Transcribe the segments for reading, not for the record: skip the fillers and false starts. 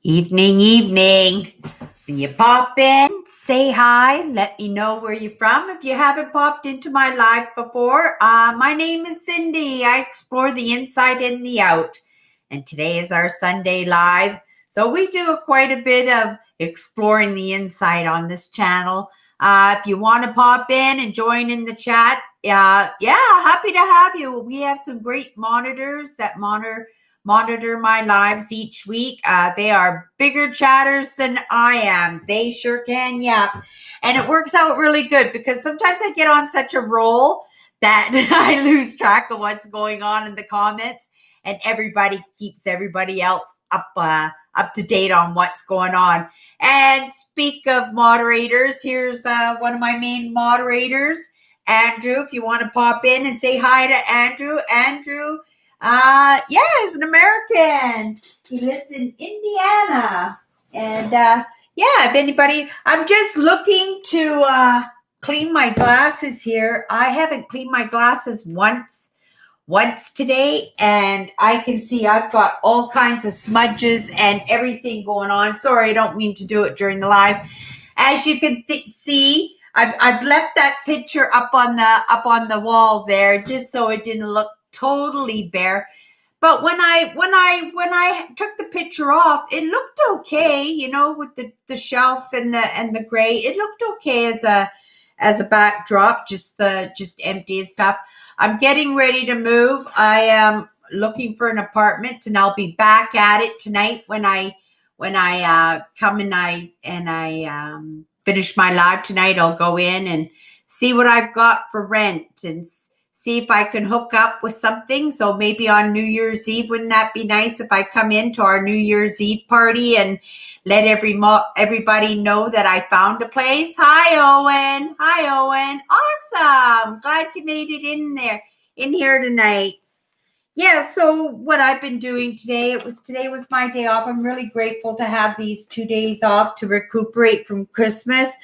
Evening, evening. When you pop in, say hi. Let me know where you're from. If you haven't popped into my live before, my name is Cindy. I explore the inside and the out. And today is our Sunday live. So we do quite a bit of exploring the inside on this channel. If you want to pop in and join in the chat, happy to have you. We have some great monitors that monitor my lives each week. They are bigger chatters than I am. They sure can, yeah. And it works out really good because sometimes I get on such a roll that I lose track of what's going on in the comments, and everybody keeps everybody else up to date on what's going on. And speak of moderators, here's one of my main moderators, Andrew. If you want to pop in and say hi to Andrew. He's an American. He lives in Indiana. And if anybody, I'm just looking to clean my glasses here. I haven't cleaned my glasses once today, and I can see I've got all kinds of smudges and everything going on. Sorry, I don't mean to do it during the live. As you can see, I've left that picture up on the wall there just so it didn't look totally bare. But when I took the picture off, it looked okay, with the shelf and the gray. It looked okay as a backdrop, just empty and stuff. I'm getting ready to move. I am looking for an apartment, and I'll be back at it tonight when I come and I finish my live tonight. I'll go in and see what I've got for rent and see if I can hook up with something. So maybe on New Year's Eve, wouldn't that be nice if I come into our New Year's Eve party and let everybody know that I found a place? Hi, Owen. Awesome. Glad you made it in here tonight. Yeah, so what I've been doing today was my day off. I'm really grateful to have these 2 days off to recuperate from Christmas.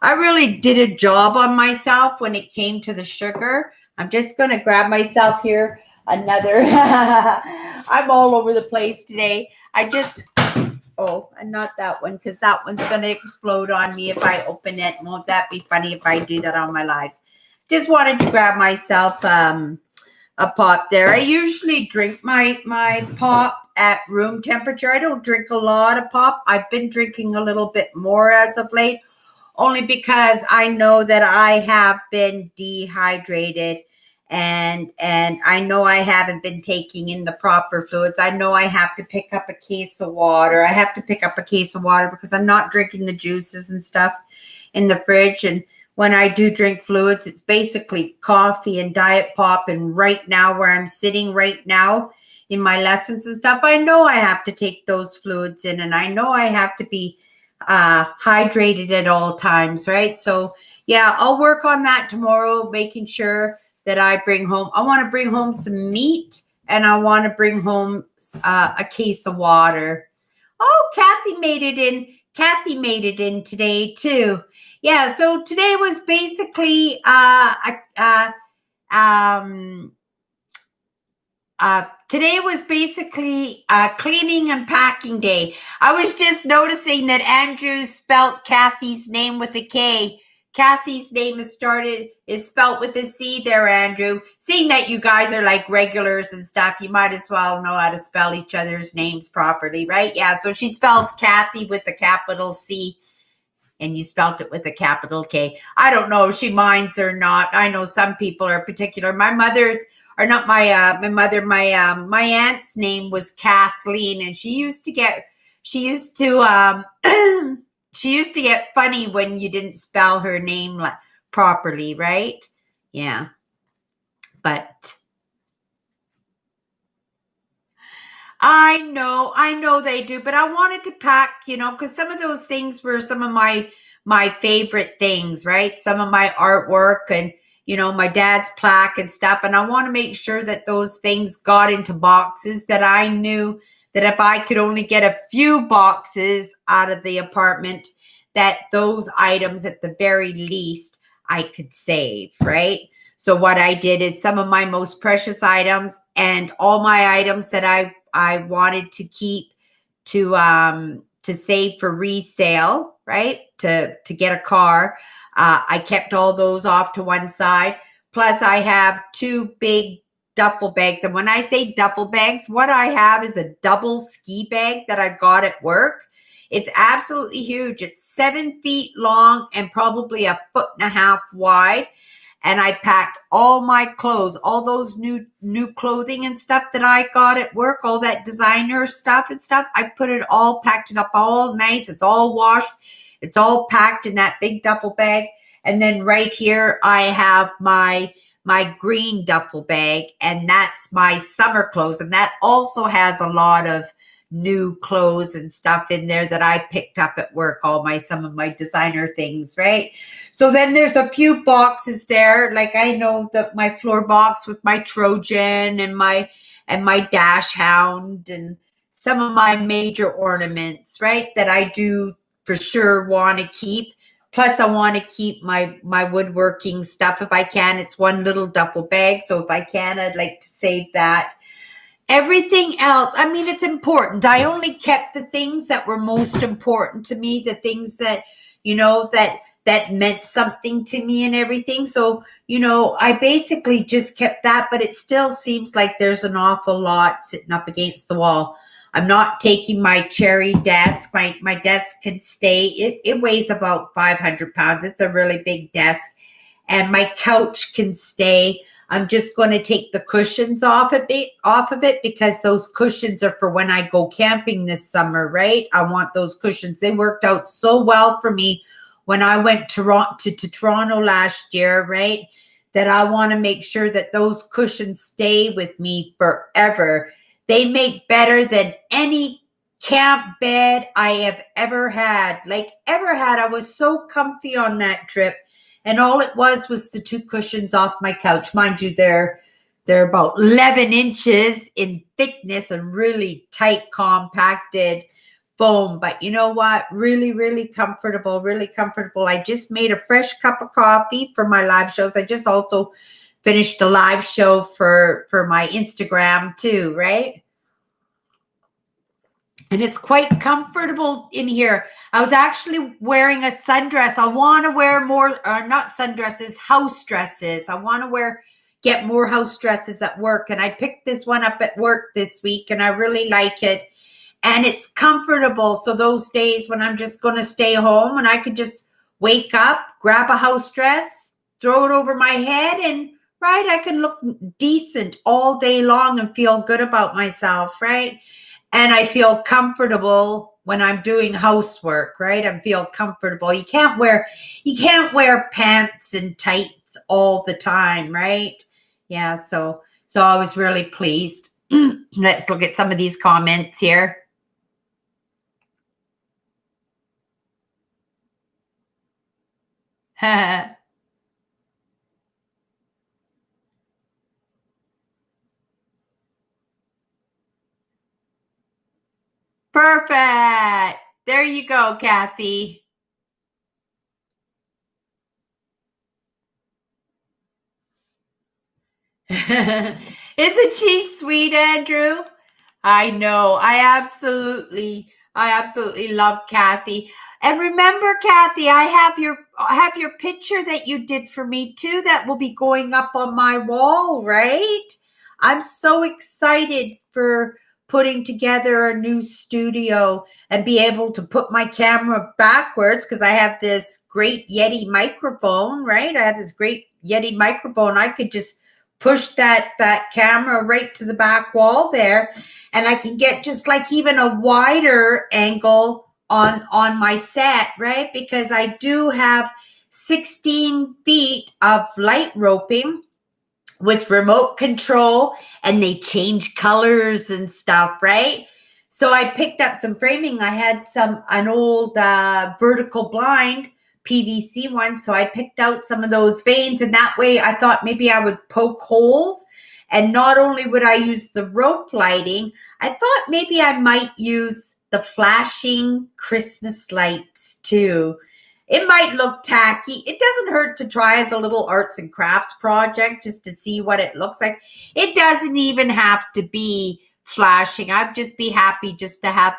I really did a job on myself when it came to the sugar. I'm just going to grab myself here another. I'm all over the place today. And not that one, because that one's going to explode on me if I open it. Won't that be funny if I do that on my lives? Just wanted to grab myself a pop there. I usually drink my pop at room temperature. I don't drink a lot of pop. I've been drinking a little bit more as of late, only because I know that I have been dehydrated, and I know I haven't been taking in the proper fluids. I know I have to pick up a case of water. Because I'm not drinking the juices and stuff in the fridge. And when I do drink fluids, it's basically coffee and diet pop. And right now, where I'm sitting right now in my lessons and stuff, I know I have to take those fluids in, and I know I have to be hydrated at all times, right? So yeah, I'll work on that tomorrow, making sure that I want to bring home some meat, and I want to bring home a case of water. Oh, Kathy made it in today too. Yeah, so today was basically cleaning and packing day. I was just noticing that Andrew spelt Kathy's name with a K. Kathy's name is spelt with a C there, Andrew. Seeing that you guys are like regulars and stuff, you might as well know how to spell each other's names properly, right? Yeah, so she spells Kathy with a capital C, and you spelt it with a capital K. I don't know if she minds or not. I know some people are particular. My aunt's name was Kathleen, and she used to get funny when you didn't spell her name properly, right? Yeah. But I know they do, but I wanted to pack, because some of those things were some of my favorite things, right? Some of my artwork and, my dad's plaque and stuff. And I want to make sure that those things got into boxes, that I knew that if I could only get a few boxes out of the apartment, that those items at the very least I could save, right? So what I did is some of my most precious items and all my items that I wanted to keep to to save for resale, right? To get a car. I kept all those off to one side. Plus, I have two big duffel bags. And when I say duffel bags, what I have is a double ski bag that I got at work. It's absolutely huge. It's 7 feet long and probably 1.5 feet wide. And I packed all my clothes, all those new clothing and stuff that I got at work, all that designer stuff and stuff. I put it all, packed it up all nice. It's all washed. It's all packed in that big duffel bag. And then right here, I have my green duffel bag, and that's my summer clothes. And that also has a lot of new clothes and stuff in there that I picked up at work, some of my designer things, right? So then there's a few boxes there. Like I know that my floor box with my Trojan and my dash hound and some of my major ornaments, right? That I do for sure want to keep. Plus I want to keep my woodworking stuff if I can. It's one little duffel bag. So if I can, I'd like to save that. Everything else, I mean, it's important. I only kept the things that were most important to me, the things that, that meant something to me and everything. So, I basically just kept that, but it still seems like there's an awful lot sitting up against the wall. I'm not taking my cherry desk. My desk can stay. It weighs about 500 pounds. It's a really big desk. And my couch can stay. I'm just going to take the cushions off of it because those cushions are for when I go camping this summer, right? I want those cushions. They worked out so well for me when I went to Toronto last year, right? That I want to make sure that those cushions stay with me forever. They make better than any camp bed I have ever had. I was so comfy on that trip. And all it was the two cushions off my couch. Mind you, they're about 11 inches in thickness and really tight, compacted foam. But you know what? Really, really comfortable, really comfortable. I just made a fresh cup of coffee for my live shows. I just also finished a live show for my Instagram too, right? And it's quite comfortable in here. I was actually wearing a sundress. I want to wear more, not sundresses, house dresses. I want to get more house dresses at work. And I picked this one up at work this week and I really like it. And it's comfortable. So those days when I'm just going to stay home and I could just wake up, grab a house dress, throw it over my head and right, I can look decent all day long and feel good about myself, right? And I feel comfortable when I'm doing housework, right? I feel comfortable. You can't wear pants and tights all the time, right? Yeah, so I was really pleased. Let's look at some of these comments here. Perfect. There you go, Kathy. Isn't she sweet, Andrew? I know. I absolutely love Kathy. And remember, Kathy, I have your picture that you did for me too that will be going up on my wall, right? I'm so excited for putting together a new studio and be able to put my camera backwards because I have this great Yeti microphone, right? I have this great Yeti microphone. I could just push that camera right to the back wall there and I can get just like even a wider angle on my set, right? Because I do have 16 feet of light roping with remote control and they change colors and stuff, right? So I picked up some framing. I had an old vertical blind PVC one. So I picked out some of those veins and that way I thought maybe I would poke holes. And not only would I use the rope lighting, I thought maybe I might use the flashing Christmas lights too. It might look tacky. It doesn't hurt to try as a little arts and crafts project just to see what it looks like. It doesn't even have to be flashing. I'd just be happy just to have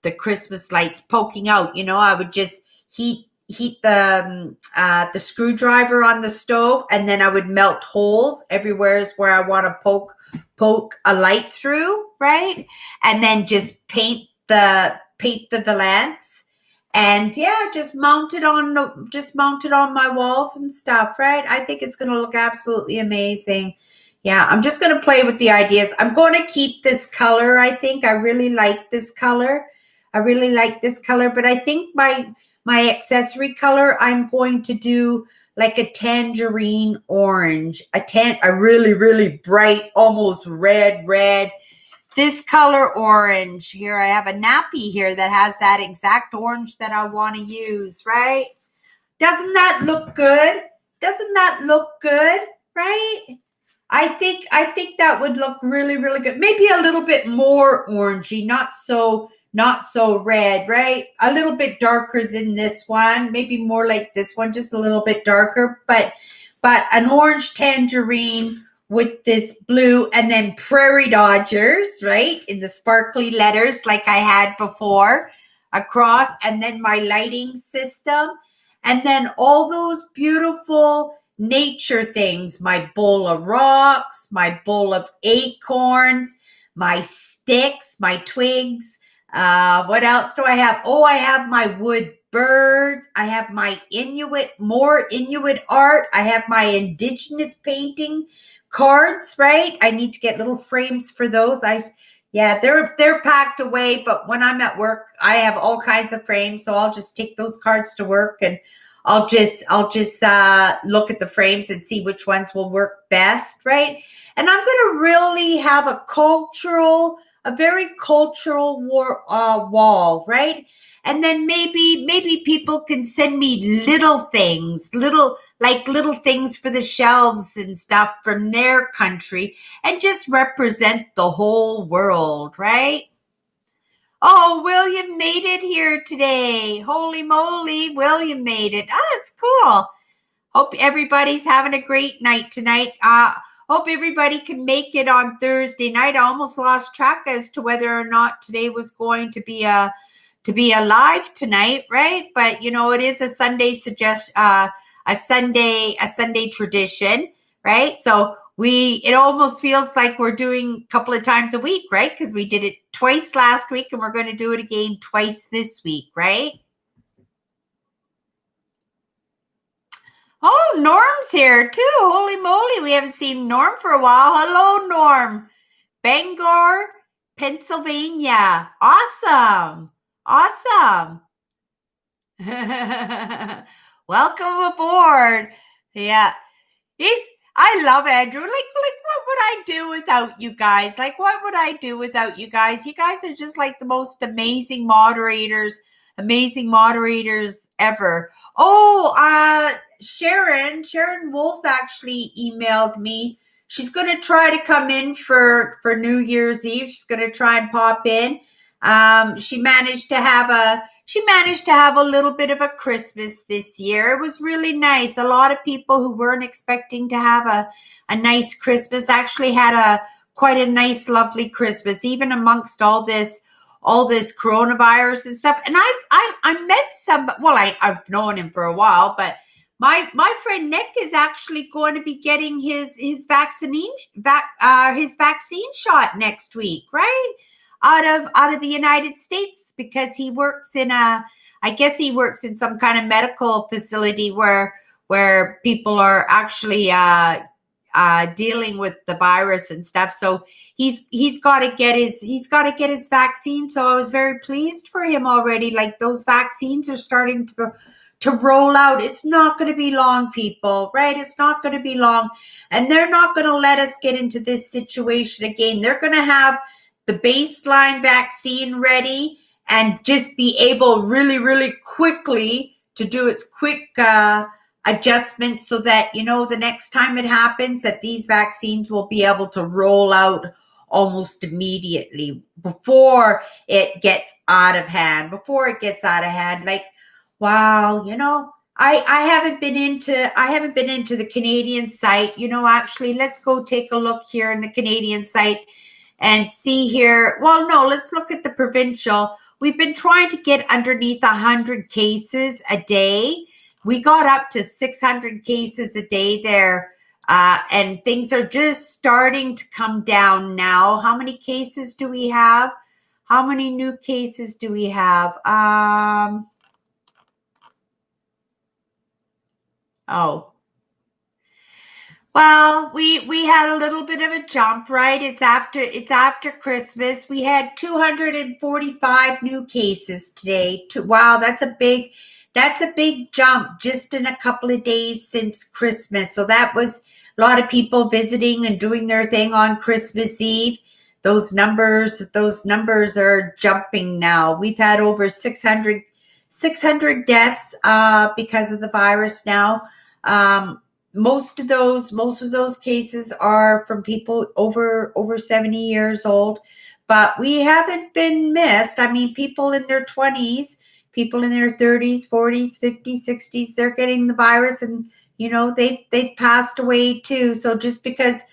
the Christmas lights poking out. I would just heat the screwdriver on the stove, and then I would melt holes everywhere where I want to poke a light through, right? And then just paint the valance, and yeah, just mount it on my walls and stuff, right? I think it's going to look absolutely amazing. Yeah, I'm just going to play with the ideas. I'm going to keep this color. I think I really like this color. But I think my accessory color, I'm going to do like a tangerine orange, a really, really bright, almost red. This color orange here. I have a nappy here that has that exact orange that I want to use, right? Doesn't that look good? Right? I think that would look really, really good. Maybe a little bit more orangey, not so red, right? A little bit darker than this one, maybe more like this one, just a little bit darker, but an orange tangerine with this blue, and then Prairie Dodgers, right? In the sparkly letters like I had before across, and then my lighting system, and then all those beautiful nature things, my bowl of rocks, my bowl of acorns, my sticks, my twigs. What else do I have? Oh, I have my wood birds. I have my more Inuit art. I have my indigenous painting cards, right? I need to get little frames for those. They're packed away, but when I'm at work, I have all kinds of frames, so I'll just take those cards to work, and I'll just look at the frames and see which ones will work best, right? And I'm going to really have a very cultural wall, right? And then maybe people can send me little things for the shelves and stuff from their country, and just represent the whole world, right? Oh, William made it here today. Holy moly, William made it. Oh, that's cool. Hope everybody's having a great night tonight. Hope everybody can make it on Thursday night. I almost lost track as to whether or not today was going to be a live tonight, right? But it is a Sunday a Sunday tradition, right? So it almost feels like we're doing a couple of times a week, right? Because we did it twice last week, and we're going to do it again twice this week, right? Oh, Norm's here too. Holy moly, we haven't seen Norm for a while. Hello, Norm. Bangor, Pennsylvania. Awesome. Welcome aboard. Yeah. I love Andrew. Like what would I do without you guys? What would I do without you guys? You guys are just like the most amazing moderators ever. Oh, Sharon Wolf actually emailed me. She's going to try to come in for New Year's Eve. She's going to try and pop in. She managed to have a little bit of a Christmas this year. It was really nice. A lot of people who weren't expecting to have a nice Christmas actually had quite a nice, lovely Christmas, even amongst all this coronavirus and stuff. And I met I've known him for a while, but my friend Nick is actually going to be getting his vaccine shot next week, right? Out of the United States, because he works in some kind of medical facility where people are actually dealing with the virus and stuff. So he's got to get his vaccine. So I was very pleased for him already. Like, those vaccines are starting to roll out. It's not going to be long, people, right? It's not going to be long, and they're not going to let us get into this situation again. They're going to have the baseline vaccine ready and just be able really, really quickly to do its quick adjustments, so that, the next time it happens, that these vaccines will be able to roll out almost immediately before it gets out of hand. Like, wow, I haven't been into the Canadian site. Actually, let's go take a look here in the Canadian site and see here. Well, no, let's look at the provincial. We've been trying to get underneath 100 cases a day. We got up to 600 cases a day there, and things are just starting to come down now. How many cases do we have? How many new cases do we have? Well, we had a little bit of a jump, right? It's after Christmas. We had 245 new cases today. Wow, that's a big jump just in a couple of days since Christmas. So that was a lot of people visiting and doing their thing on Christmas Eve. Those numbers are jumping now. We've had over 600 deaths because of the virus now. Most of those cases are from people over 70 years old, but we haven't been missed. I mean, people in their 20s, people in their 30s, 40s, 50s, 60s, they're getting the virus, and they've passed away too. So just because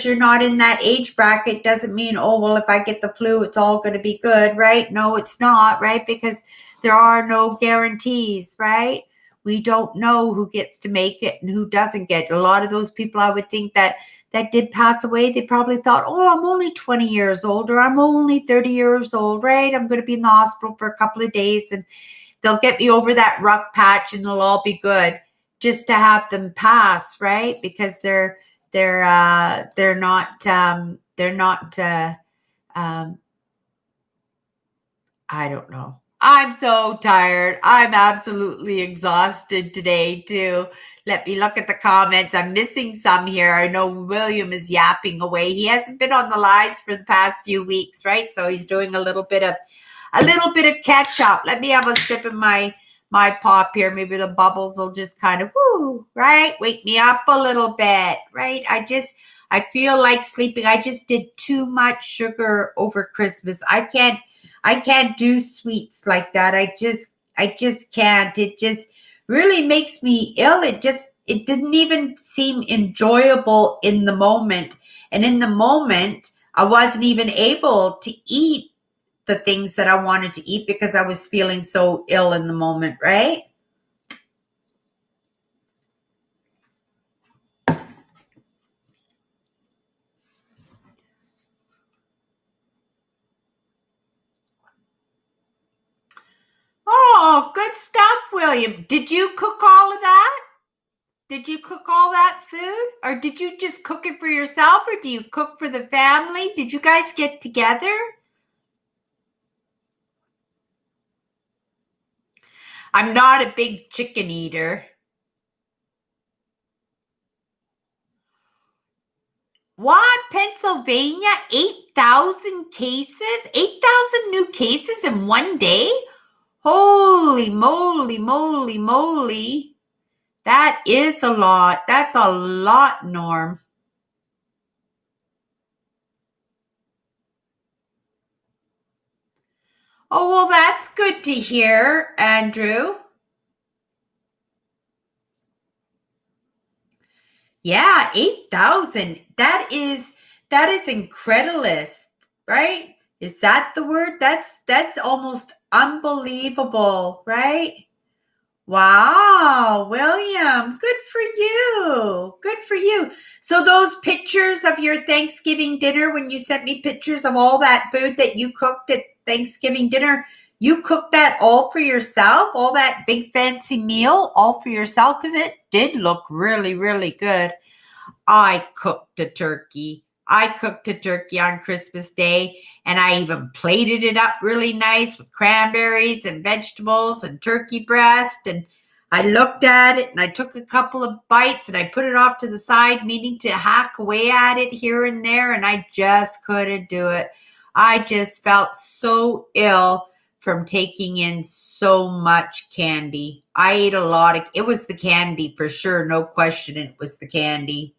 you're not in that age bracket doesn't mean, oh well, if I get the flu it's all going to be good, right? No, it's not, right? Because there are no guarantees, right? We don't know who gets to make it and who doesn't get it. A lot of those people, I would think, that did pass away, they probably thought, oh, I'm only 20 years old, or I'm only 30 years old, right? I'm going to be in the hospital for a couple of days and they'll get me over that rough patch and they'll all be good, just to have them pass, right? Because they're not I don't know. I'm so tired. I'm absolutely exhausted today, too. Let me look at the comments. I'm missing some here. I know William is yapping away. He hasn't been on the lives for the past few weeks, right? So he's doing a little bit of catch up. Let me have a sip of my pop here. Maybe the bubbles will just kind of right? Wake me up a little bit, right? I feel like sleeping. I just did too much sugar over Christmas. I can't do sweets like that. I just can't. It just really makes me ill. It didn't even seem enjoyable in the moment. And in the moment, I wasn't even able to eat the things that I wanted to eat because I was feeling so ill in the moment, right? Oh, good stuff, William. Did you cook all of that? Did you cook all that food? Or did you just cook it for yourself? Or do you cook for the family? Did you guys get together? I'm not a big chicken eater. What? Pennsylvania? 8,000 cases? 8,000 new cases in one day? Holy moly, moly, moly. That is a lot. That's a lot, Norm. Oh, well, that's good to hear, Andrew. Yeah, 8,000. That is incredulous, right? Is that the word? That's almost unbelievable, right? Wow, William, good for you. Good for you. So those pictures of your Thanksgiving dinner, when you sent me pictures of all that food that you cooked at Thanksgiving dinner, you cooked that all for yourself, all that big fancy meal all for yourself? Because it did look really, really good. I cooked a turkey. I cooked a turkey on Christmas Day, and I even plated it up really nice with cranberries and vegetables and turkey breast. And I looked at it and I took a couple of bites and I put it off to the side, meaning to hack away at it here and there, and I just couldn't do it. I just felt so ill from taking in so much candy. I ate a lot of it. Was the candy for sure, no question. It was the candy.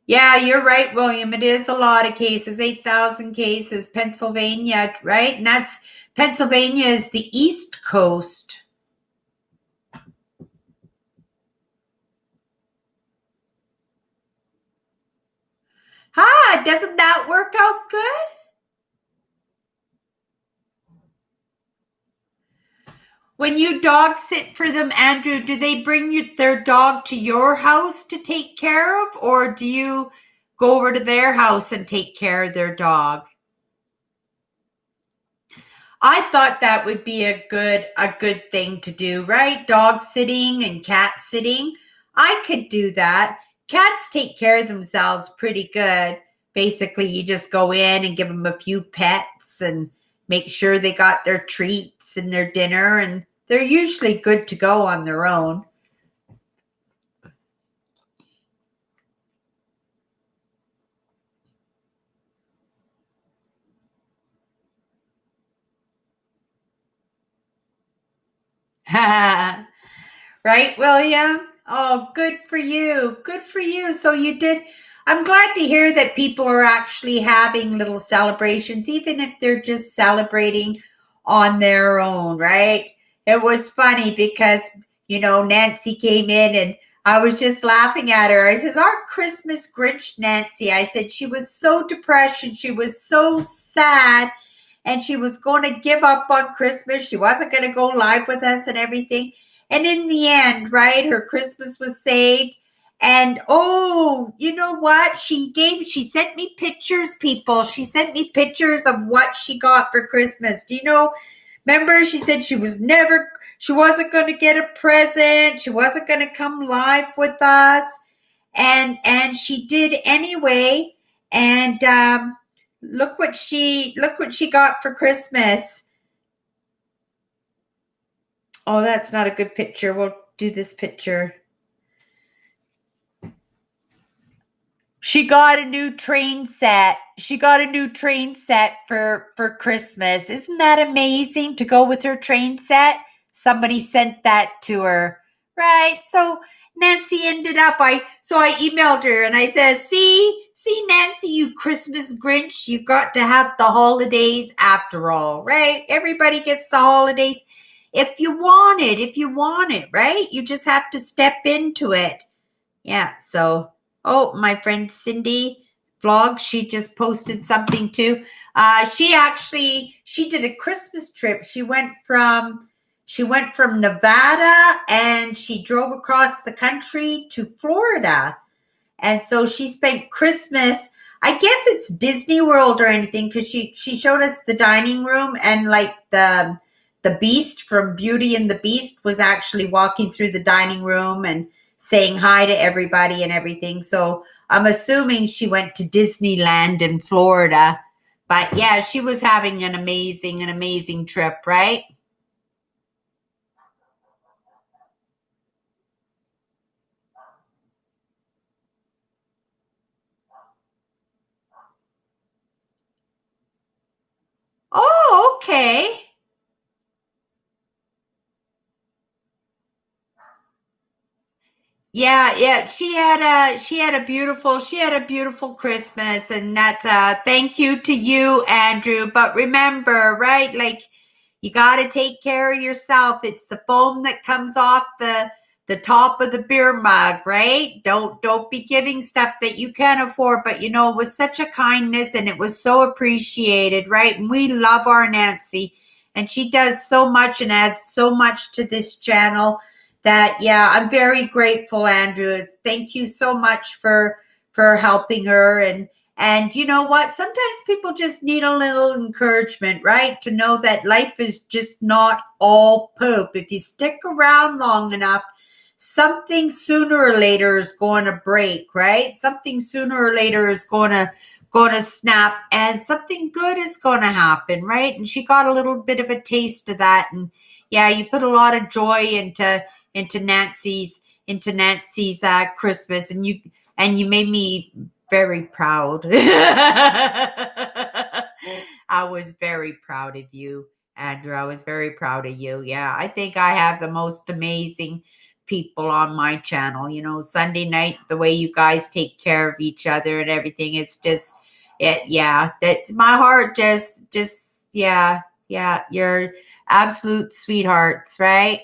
Yeah, you're right, William. It is a lot of cases, 8,000 cases, Pennsylvania, right? And Pennsylvania is the East Coast. Doesn't that work out good? When you dog sit for them, Andrew, do they bring their dog to your house to take care of, or do you go over to their house and take care of their dog? I thought that would be a good thing to do, right? Dog sitting and cat sitting. I could do that. Cats take care of themselves pretty good. Basically, you just go in and give them a few pets and make sure they got their treats and their dinner, and they're usually good to go on their own. Right, William? Oh, good for you. Good for you. So you did. I'm glad to hear that people are actually having little celebrations, even if they're just celebrating on their own, right? It was funny because, Nancy came in and I was just laughing at her. I says, "Our Christmas Grinch, Nancy." I said, she was so depressed and she was so sad and she was going to give up on Christmas. She wasn't going to go live with us and everything. And in the end, right, her Christmas was saved. And oh, you know what? She sent me pictures, people. She sent me pictures of what she got for Christmas. Do you know? Remember, she said she wasn't going to get a present. She wasn't going to come live with us. And she did anyway. And look what she got for Christmas. Oh, that's not a good picture. We'll do this picture. She got a new train set. She got a new train set for Christmas. Isn't that amazing to go with her train set? Somebody sent that to her. Right? So Nancy ended up I emailed her and I said, see Nancy, you Christmas Grinch, you got to have the holidays after all, right? Everybody gets the holidays if you want it, right? You just have to step into it. Yeah, so my friend Cindy vlog, she just posted something too. She did a Christmas trip. She went from Nevada and she drove across the country to Florida. And so she spent Christmas, I guess it's Disney World or anything, because she showed us the dining room, and like the Beast from Beauty and the Beast was actually walking through the dining room and saying hi to everybody and everything. So I'm assuming she went to Disneyland in Florida. But yeah, she was having an amazing trip, right? Oh, okay. Yeah. She had a beautiful Christmas, and that's thank you to you, Andrew. But remember, right? Like, you got to take care of yourself. It's the foam that comes off the top of the beer mug, right? Don't be giving stuff that you can't afford. But it was such a kindness, and it was so appreciated, right? And we love our Nancy, and she does so much and adds so much to this channel that, yeah, I'm very grateful, Andrew. Thank you so much for helping her. And you know what? Sometimes people just need a little encouragement, right? To know that life is just not all poop. If you stick around long enough, something sooner or later is going to break, right? Something sooner or later is going to snap, and something good is going to happen, right? And she got a little bit of a taste of that. And yeah, you put a lot of joy into Nancy's Christmas, and you made me very proud. I was very proud of you, Andrew. I was very proud of you. Yeah, I think I have the most amazing people on my channel. Sunday night, the way you guys take care of each other and everything, it's just it. Yeah, that's my heart. Just yeah. You're absolute sweethearts, right?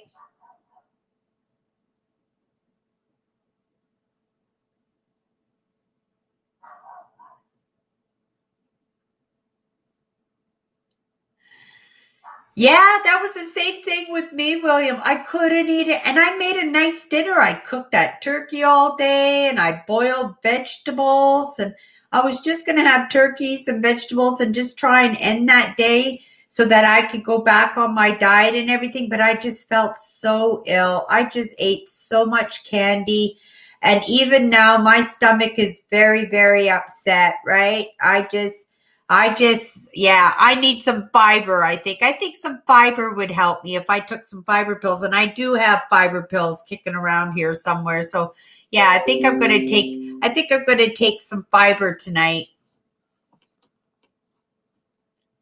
Yeah, that was the same thing with me, William. I couldn't eat it. And I made a nice dinner. I cooked that turkey all day and I boiled vegetables. And I was just going to have turkey, some vegetables, and just try and end that day so that I could go back on my diet and everything. But I just felt so ill. I just ate so much candy. And even now, my stomach is very, very upset, right? Yeah, I need some fiber, I think. I think some fiber would help me if I took some fiber pills. And I do have fiber pills kicking around here somewhere. So, yeah, I think I'm going to take some fiber tonight.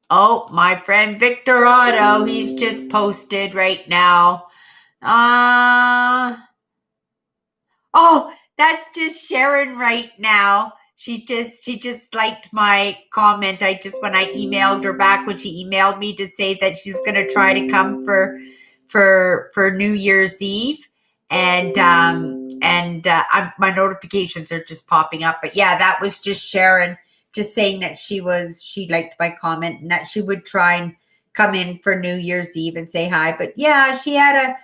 Oh, my friend Victor Otto, he's just posted right now. Uh Oh, that's just Sharon right now. She just liked my comment. When I emailed her back when she emailed me to say that she was going to try to come for New Year's Eve, and my notifications are just popping up. But yeah, that was just Sharon just saying that she liked my comment and that she would try and come in for New Year's Eve and say hi. But yeah, she had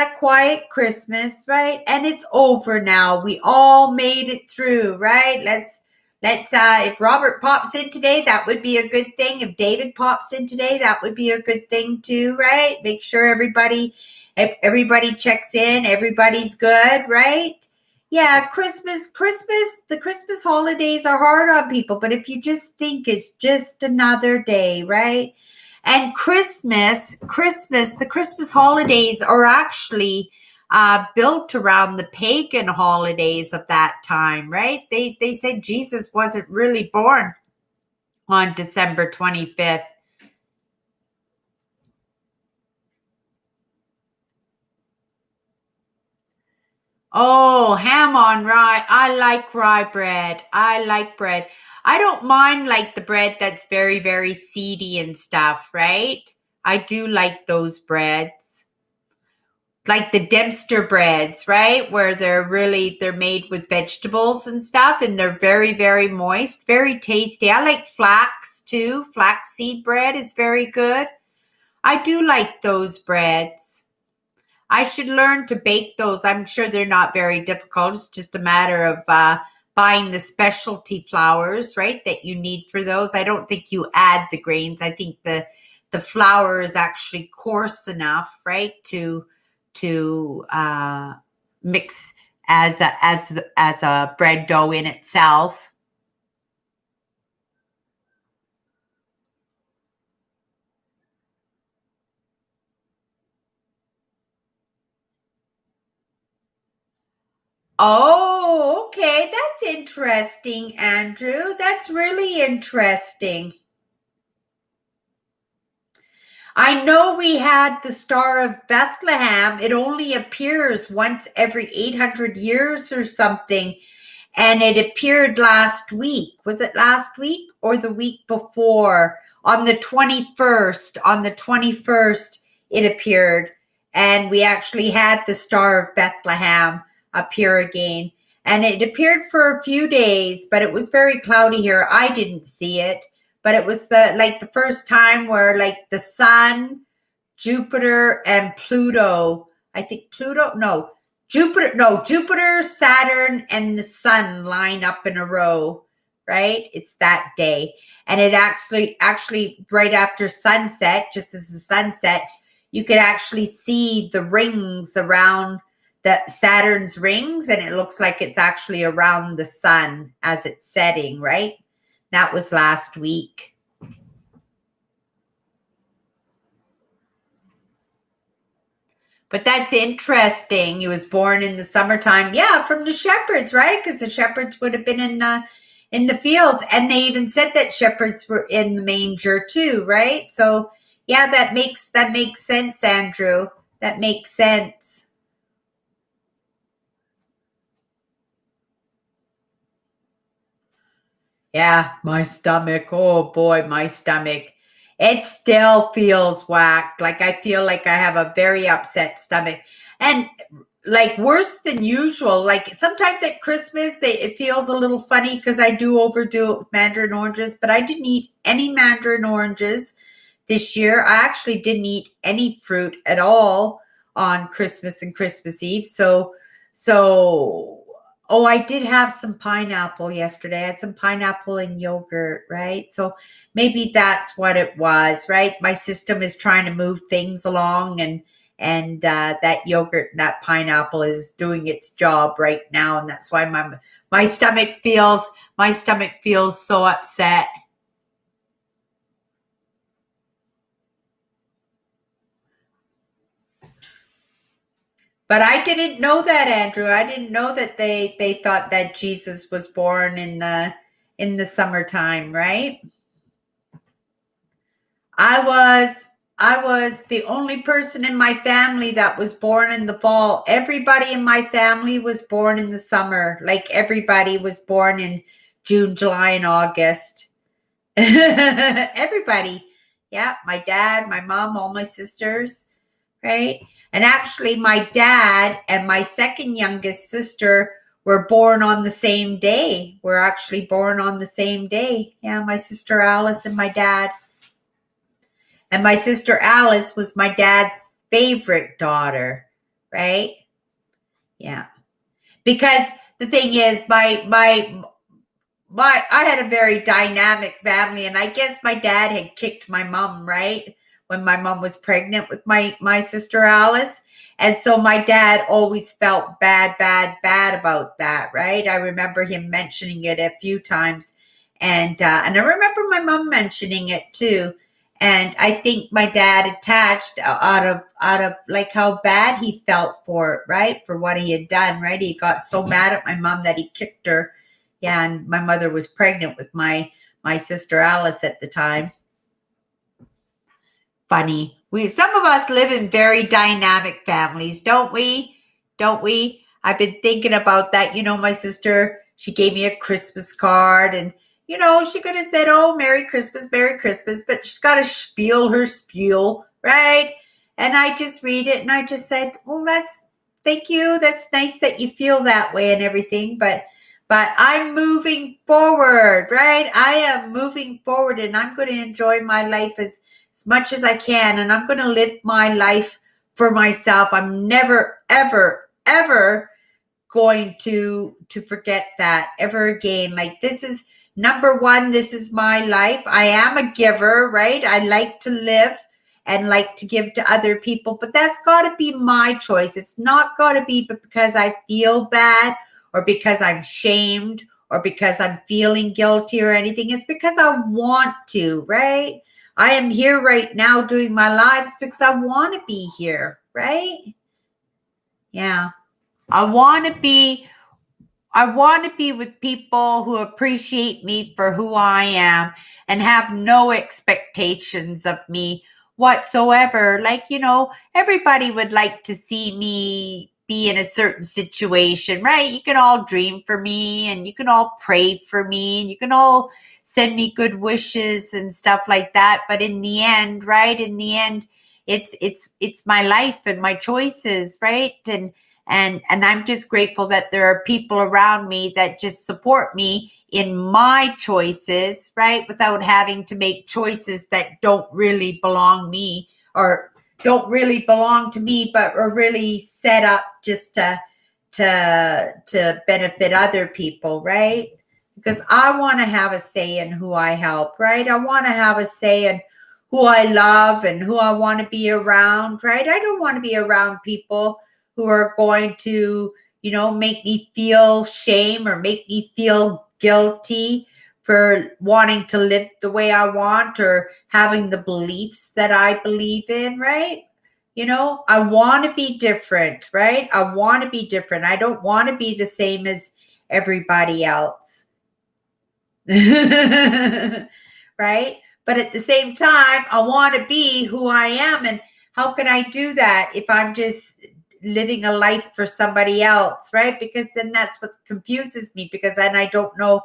a quiet Christmas, right? And it's over now. We all made it through, right? Let's if Robert pops in today, that would be a good thing. If David pops in today, that would be a good thing too, right? Make sure everybody checks in, everybody's good, right? Yeah, the Christmas holidays are hard on people, but if you just think it's just another day, right? And the Christmas holidays are actually built around the pagan holidays of that time, right? They said Jesus wasn't really born on December 25th. Oh, ham on rye. I like rye bread. I like bread. I don't mind like the bread that's very, very seedy and stuff, right? I do like those breads. Like the Dempster breads, right? Where they're made with vegetables and stuff and they're very, very moist, very tasty. I like flax too. Flaxseed bread is very good. I do like those breads. I should learn to bake those. I'm sure they're not very difficult. It's just a matter of buying the specialty flours, right, that you need for those. I don't think you add the grains. I think the flour is actually coarse enough, right, to mix as a bread dough in itself. Oh, okay. That's interesting, Andrew. That's really interesting. I know we had the Star of Bethlehem. It only appears once every 800 years or something. And it appeared last week. Was it last week or the week before? On the 21st. On the 21st, it appeared. And we actually had the Star of Bethlehem appear again. And it appeared for a few days, but it was very cloudy here. I didn't see it, but it was the first time where like the sun, Jupiter, and Pluto. I think Pluto, Jupiter, Saturn, and the sun line up in a row, right? It's that day. And it actually right after sunset, just as the sunset, you could actually see the rings around the Saturn's rings, and it looks like it's actually around the sun as it's setting, right? That was last week. But that's interesting. He was born in the summertime. Yeah, from the shepherds, right? Because the shepherds would have been in the fields, and they even said that shepherds were in the manger too, right? So yeah, that makes sense, Andrew. That makes sense. Yeah, my stomach. Oh boy, my stomach. It still feels whacked. Like I feel like I have a very upset stomach. And like worse than usual. Like sometimes at Christmas, it feels a little funny because I do overdo it with mandarin oranges, but I didn't eat any mandarin oranges this year. I actually didn't eat any fruit at all on Christmas and Christmas Eve. Oh, I did have some pineapple yesterday. I had some pineapple and yogurt, right? So maybe that's what it was, right? My system is trying to move things along, and that yogurt and that pineapple is doing its job right now, and that's why my stomach feels so upset. But I didn't know that, Andrew. I didn't know that they thought that Jesus was born in the summertime, right? I was the only person in my family that was born in the fall. Everybody in my family was born in the summer. Like everybody was born in June, July, and August. Everybody. Yeah, my dad, my mom, all my sisters, right? And actually, my dad and my second youngest sister were born on the same day. We're actually born on the same day. Yeah, my sister Alice and my dad. And my sister Alice was my dad's favorite daughter, right? Yeah. Because the thing is, I had a very dynamic family, and I guess my dad had kicked my mom, right? When my mom was pregnant with my sister Alice. And so my dad always felt bad about that, right? I remember him mentioning it a few times. And I remember my mom mentioning it too. And I think my dad attached out of like how bad he felt for it, right? For what he had done, right? He got so mad at my mom that he kicked her. Yeah, and my mother was pregnant with my sister Alice at the time. Funny. Some of us live in very dynamic families, don't we? Don't we? I've been thinking about that. My sister, she gave me a Christmas card, and she could have said, "Oh, Merry Christmas, but she's got to spiel her spiel, right? And I just read it and I just said, "Well, thank you. That's nice that you feel that way and everything, but I'm moving forward, right? I am moving forward, and I'm going to enjoy my life as much as I can, and I'm going to live my life for myself. I'm never, ever, ever going to forget that ever again. Like, this is number one. This is my life. I am a giver, right? I like to live and like to give to other people, but that's got to be my choice. It's not got to be because I feel bad or because I'm shamed or because I'm feeling guilty or anything. It's because I want to, right? I am here right now doing my lives because I want to be here, right? Yeah. I want to be with people who appreciate me for who I am and have no expectations of me whatsoever. Like, everybody would like to see me be in a certain situation, right? You can all dream for me, and you can all pray for me, and you can all send me good wishes and stuff like that. But in the end, right? In the end, it's my life and my choices, right? And I'm just grateful that there are people around me that just support me in my choices, right? Without having to make choices that don't really belong me or don't really belong to me, but are really set up just to benefit other people, right? Because I want to have a say in who I help, right? I want to have a say in who I love and who I want to be around, right? I don't want to be around people who are going to, make me feel shame or make me feel guilty for wanting to live the way I want or having the beliefs that I believe in, right? I want to be different, right? I want to be different. I don't want to be the same as everybody else. Right? But at the same time, I want to be who I am. And how can I do that if I'm just living a life for somebody else, right? Because then that's what confuses me, because then I don't know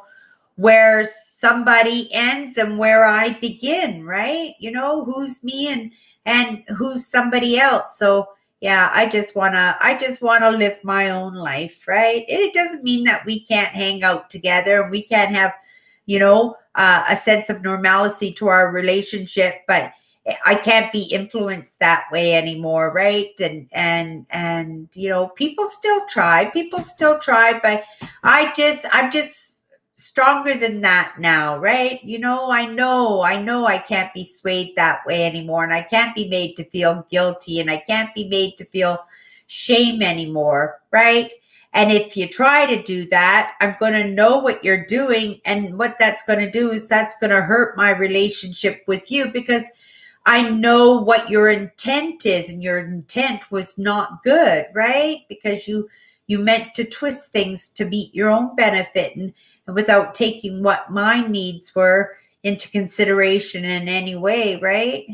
where somebody ends and where I begin, right? Who's me and who's somebody else. So yeah, I just want to live my own life, right? And it doesn't mean that we can't hang out together and we can't have, a sense of normalcy to our relationship, but I can't be influenced that way anymore, right? And people still try. People still try, but I'm just stronger than that now, right? I know I can't be swayed that way anymore, and I can't be made to feel guilty, and I can't be made to feel shame anymore, right? And if you try to do that, I'm going to know what you're doing, and what that's going to do is that's going to hurt my relationship with you, because I know what your intent is, and your intent was not good, right? Because you meant to twist things to meet your own benefit, and without taking what my needs were into consideration in any way, right?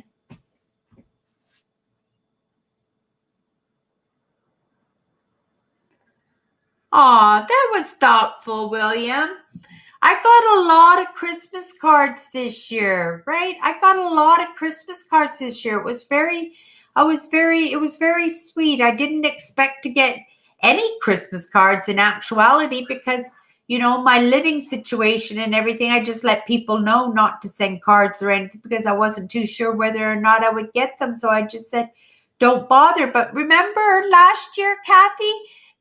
Aw, that was thoughtful, William. I got a lot of Christmas cards this year, right? I got a lot of Christmas cards this year. It was very sweet. I didn't expect to get any Christmas cards in actuality, because, my living situation and everything, I just let people know not to send cards or anything, because I wasn't too sure whether or not I would get them. So I just said, don't bother. But remember last year, Kathy,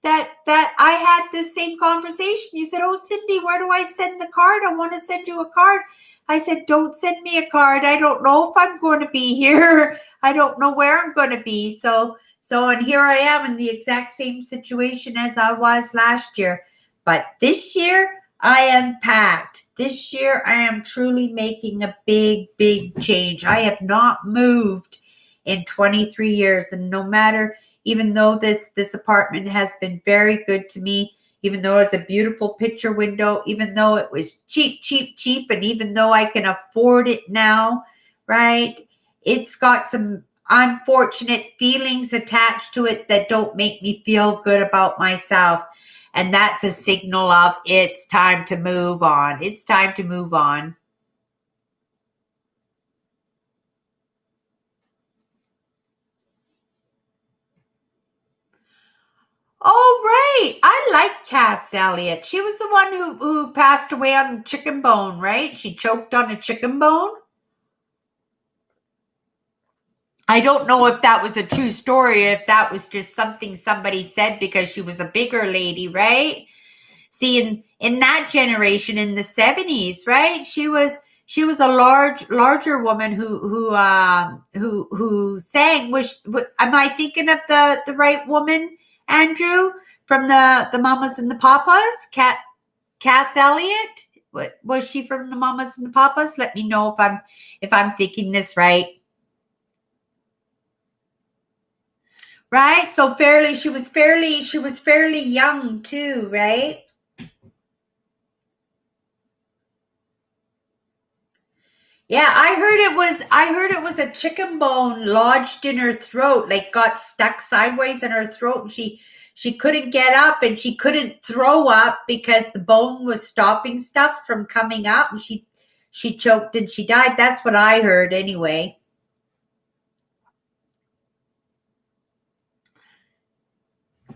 that I had this same conversation. You said, "Oh, Cindy, where do I send the card? I want to send you a card." I said, "Don't send me a card. I don't know if I'm going to be here. I don't know where I'm going to be." And here I am in the exact same situation as I was last year. But this year, I am packed. This year, I am truly making a big, big change. I have not moved in 23 years, and no matter, even though this apartment has been very good to me, even though it's a beautiful picture window, even though it was cheap, cheap, cheap, and even though I can afford it now, right? It's got some unfortunate feelings attached to it that don't make me feel good about myself. And that's a signal of it's time to move on. It's time to move on. Oh, right. I like Cass Elliot. She was the one who passed away on chicken bone, right? She choked on a chicken bone. I don't know if that was a true story, if that was just something somebody said because she was a bigger lady, right? See, in that generation in the 70s, right? She was a larger woman who sang. Am I thinking of the right woman, Andrew, from the Mamas and the Papas? Cass Elliot? What was she from the Mamas and the Papas? Let me know if I'm thinking this right. Right? So she was fairly young too, right? Yeah, I heard it was a chicken bone lodged in her throat, like got stuck sideways in her throat, and she couldn't get up, and she couldn't throw up because the bone was stopping stuff from coming up, and she choked and she died. That's what I heard anyway.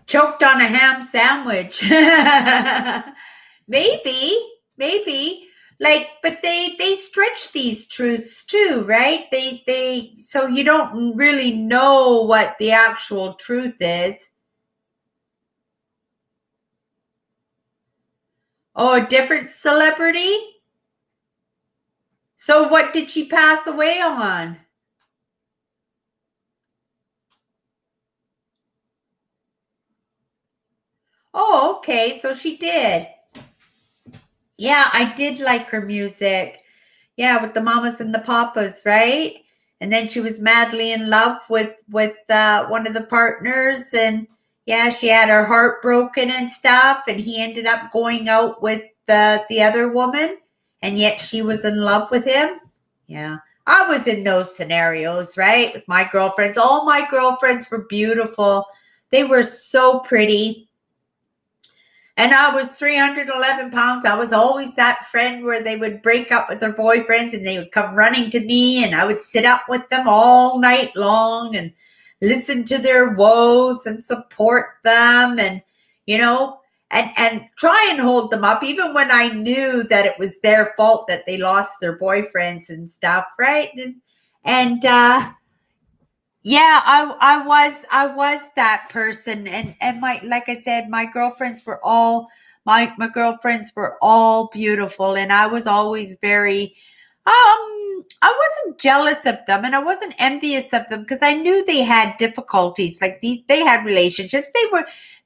Choked on a ham sandwich. Maybe, maybe. Like, but they stretch these truths too, right? They so you don't really know what the actual truth is. Oh, a different celebrity? So what did she pass away on? Oh, okay, so she did. Yeah, I did like her music. Yeah, with the mamas and the papas, right? And then she was madly in love with one of the partners, and yeah, she had her heart broken and stuff, and he ended up going out with the other woman, and yet she was in love with him. Yeah. I was in those scenarios, right? With my girlfriends. All my girlfriends were beautiful. They were so pretty. And I was 311 pounds. I was always that friend where they would break up with their boyfriends and they would come running to me, and I would sit up with them all night long and listen to their woes and support them, and you know and try and hold them up even when I knew that it was their fault that they lost their boyfriends and stuff, right? And yeah, I was that person, and my, like I said, my girlfriends were all my girlfriends were all beautiful, and I was always very I wasn't jealous of them, and I wasn't envious of them, because I knew they had difficulties. Like, they had relationships.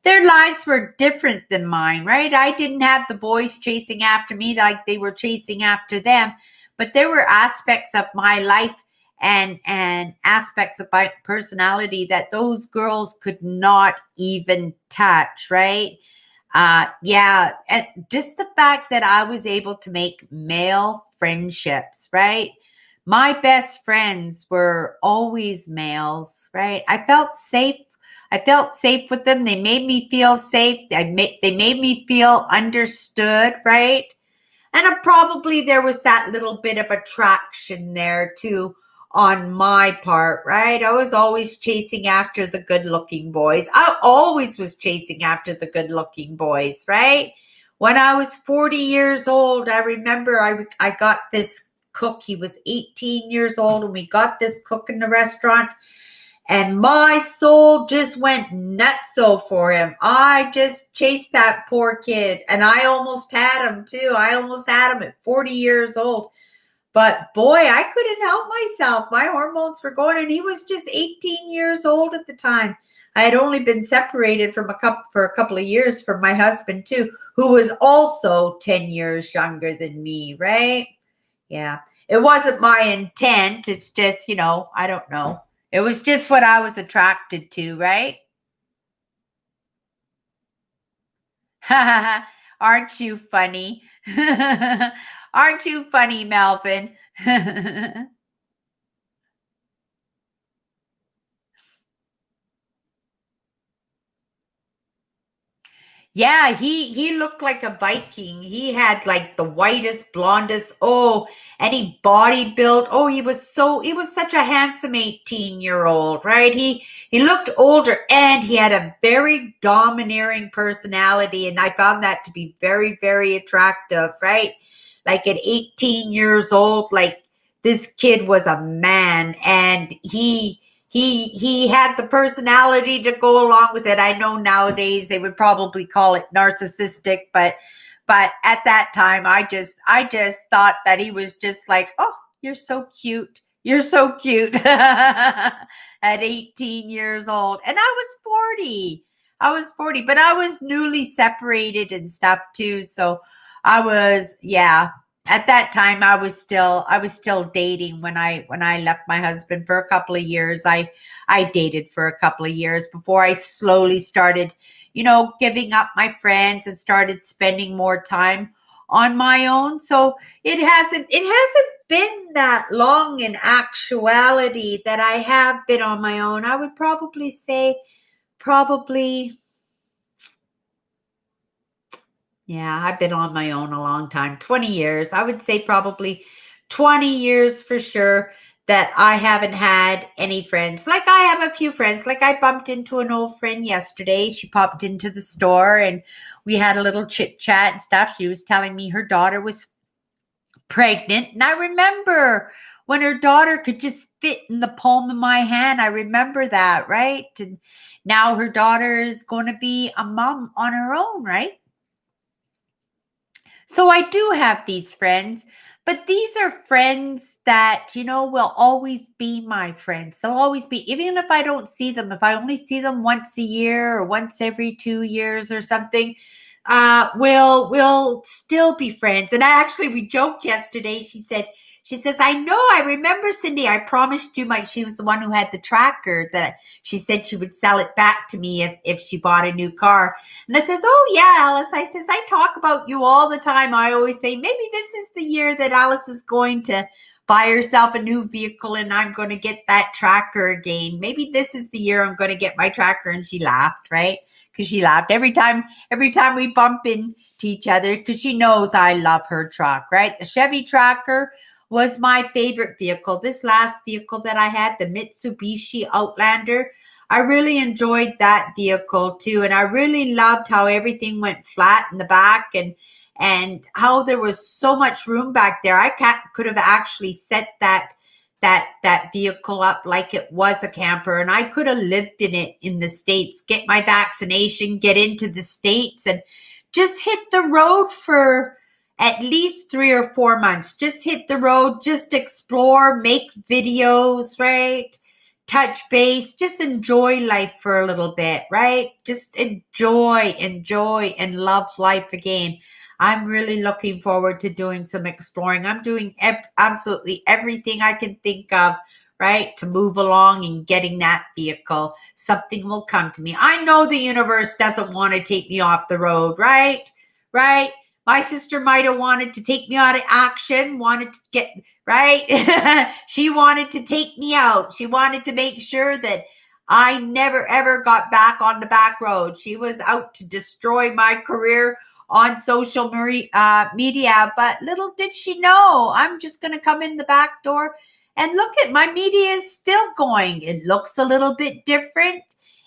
Their lives were different than mine, right? I didn't have the boys chasing after me like they were chasing after them, but there were aspects of my life and aspects of my personality that those girls could not even touch, right? Yeah, and just the fact that I was able to make male friendships, right? My best friends were always males, right? I felt safe. I felt safe with them. They made me feel safe. They made me feel understood, right? And probably there was that little bit of attraction there too on my part, right? I was always chasing after the good looking boys. I always was chasing after the good looking boys, right? When I was 40 years old, I remember I got this cook. He was 18 years old, and we got this cook in the restaurant. And my soul just went nutso for him. I just chased that poor kid. And I almost had him too. I almost had him at 40 years old. But boy, I couldn't help myself. My hormones were going, and he was just 18 years old at the time. I had only been separated for a couple of years from my husband too, who was also 10 years younger than me, right? Yeah. It wasn't my intent. It's just, I don't know. It was just what I was attracted to, right? Aren't you funny? Aren't you funny, Melvin? Yeah, he looked like a Viking. He had like the whitest, blondest. Oh, and he body built. Oh, he was such a handsome 18-year-old, right? He looked older, and he had a very domineering personality, and I found that to be very, very attractive, right? Like, at 18 years old, like, this kid was a man, and he had the personality to go along with it. I know nowadays they would probably call it narcissistic, but at that time I just thought that he was just like, oh, you're so cute. You're so cute. At 18 years old. And I was 40. I was 40, but I was newly separated and stuff too. So yeah, at that time I was still dating when I left my husband for a couple of years. I dated for a couple of years before I slowly started, giving up my friends and started spending more time on my own. So it hasn't been that long in actuality that I have been on my own. I would probably say, probably, yeah, I've been on my own a long time, 20 years. I would say probably 20 years for sure that I haven't had any friends. Like, I have a few friends. Like, I bumped into an old friend yesterday. She popped into the store, and we had a little chit chat and stuff. She was telling me her daughter was pregnant. And I remember when her daughter could just fit in the palm of my hand. I remember that, right? And now her daughter is going to be a mom on her own, right? So I do have these friends, but these are friends that, will always be my friends. They'll always be, even if I don't see them, if I only see them once a year or once every 2 years or something, we'll still be friends. And we joked yesterday. She says, I know, I remember, Cindy, I promised you she was the one who had the tracker, that she said she would sell it back to me if she bought a new car. And I says, oh yeah, Alice. I says, I talk about you all the time. I always say, maybe this is the year that Alice is going to buy herself a new vehicle, and I'm going to get that tracker again. Maybe this is the year I'm going to get my tracker. And she laughed, right? Because she laughed every time we bump into each other, because she knows I love her truck, right? The Chevy Tracker was my favorite vehicle. This last vehicle that I had, the Mitsubishi Outlander, I really enjoyed that vehicle too. And I really loved how everything went flat in the back, and how there was so much room back there. I could have actually set that vehicle up like it was a camper, and I could have lived in it in the States, get my vaccination, get into the States, and just hit the road for at least 3 or 4 months. Just hit the road, just explore, make videos, right? Touch base, just enjoy life for a little bit, right? Just enjoy, and love life again. I'm really looking forward to doing some exploring. I'm doing absolutely everything I can think of, right, to move along and getting that vehicle. Something will come to me. I know the universe doesn't want to take me off the road, right? Right? My sister might have wanted to take me out of action, wanted to get, right? She wanted to take me out. She wanted to make sure that I never ever got back on the back road. She was out to destroy my career on social media, but little did she know I'm just going to come in the back door and look at my media is still going. It looks a little bit different.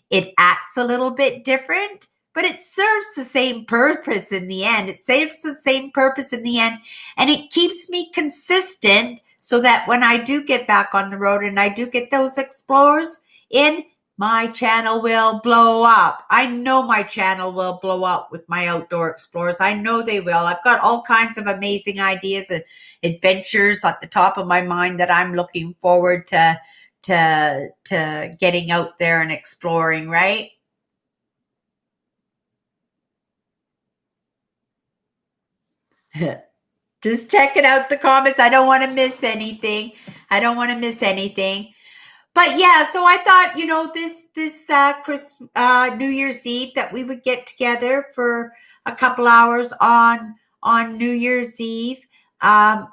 It acts a little bit different, but it serves the same purpose in the end. It serves the same purpose in the end, and it keeps me consistent so that when I do get back on the road and I do get those explorers in, my channel will blow up. I know my channel will blow up with my outdoor explorers. I know they will. I've got all kinds of amazing ideas and adventures at the top of my mind that I'm looking forward to getting out there and exploring, right? Just checking out the comments. I don't want to miss anything. I don't want to miss anything. But yeah, so I thought, this New Year's Eve that we would get together for a couple hours on New Year's Eve. And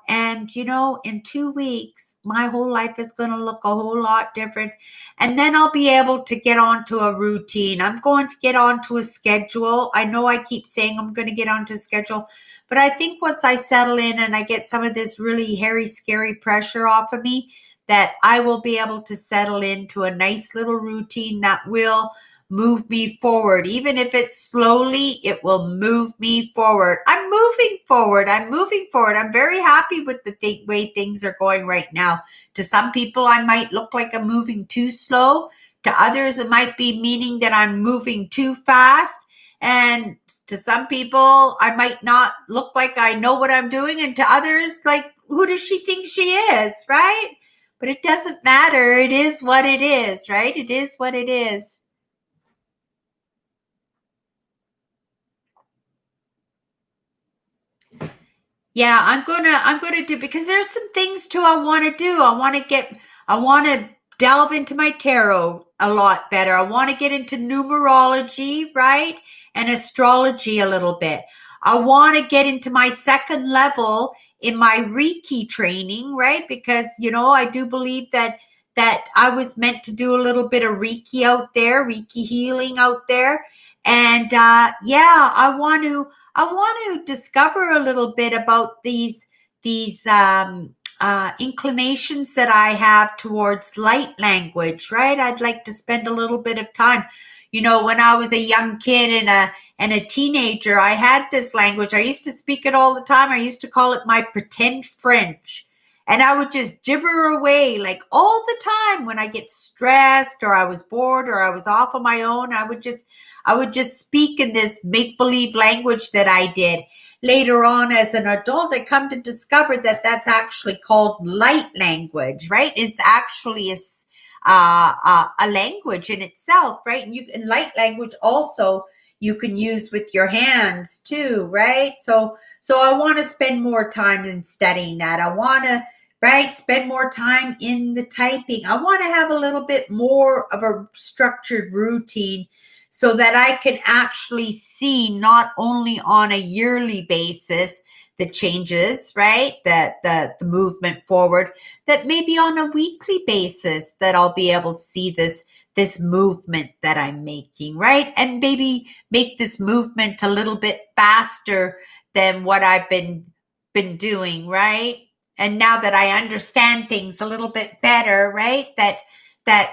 in 2 weeks, my whole life is going to look a whole lot different. And then I'll be able to get onto a routine. I'm going to get onto a schedule. I know I keep saying I'm going to get onto a schedule, but I think once I settle in and I get some of this really hairy, scary pressure off of me, that I will be able to settle into a nice little routine that will move me forward. Even if it's slowly, it will move me forward. I'm moving forward. I'm very happy with the way things are going right now. To some people, I might look like I'm moving too slow. To others, it might be meaning that I'm moving too fast. And to some people, I might not look like I know what I'm doing. And to others, like, who does she think she is, right? But it doesn't matter. It is what it is, right? It is what it is. Yeah, I'm gonna do, because there's some things too I want to do. I want to delve into my tarot a lot better. I want to get into numerology, right? And astrology a little bit. I want to get into my second level in my Reiki training, right? Because I do believe that I was meant to do a little bit of Reiki out there, Reiki healing out there. And yeah, I want to discover a little bit about these inclinations that I have towards light language, right? I'd like to spend a little bit of time. When I was a young kid and a teenager, I had this language. I used to speak it all the time. I used to call it my pretend French. And I would just gibber away like all the time when I get stressed or I was bored or I was off on my own. I would just speak in this make-believe language that I did. Later on, as an adult, I come to discover that that's actually called light language, right? It's actually a language in itself, right? And in light language also you can use with your hands too, right? So I want to spend more time in studying that. I want to, right, spend more time in the typing. I want to have a little bit more of a structured routine so that I can actually see not only on a yearly basis the changes, right? The movement forward, that maybe on a weekly basis that I'll be able to see this movement that I'm making, right? And maybe make this movement a little bit faster than what I've been doing, right? And now that I understand things a little bit better, right? That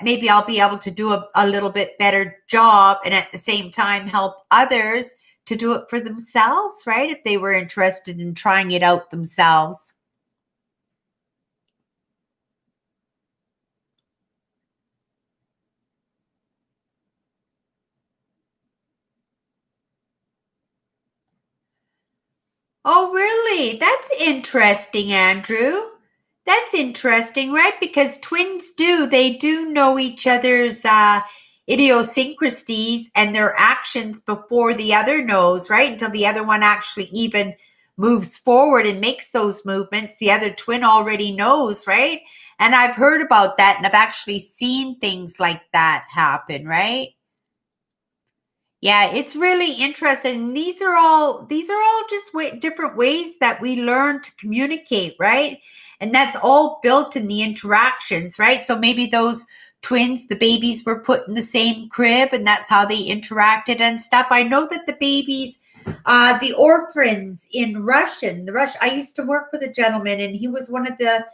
maybe I'll be able to do a little bit better job, and at the same time help others to do it for themselves, right? If they were interested in trying it out themselves. Oh, really? That's interesting, Andrew. That's interesting, right? Because twins they do know each other's idiosyncrasies and their actions before the other knows, right? Until the other one actually even moves forward and makes those movements, the other twin already knows, right? And I've heard about that and I've actually seen things like that happen, right? Yeah, it's really interesting. These are all just different ways that we learn to communicate, right? And that's all built in the interactions, right? So maybe those twins, the babies were put in the same crib and that's how they interacted and stuff. I know that the babies, the orphans in I used to work with a gentleman and he was one of the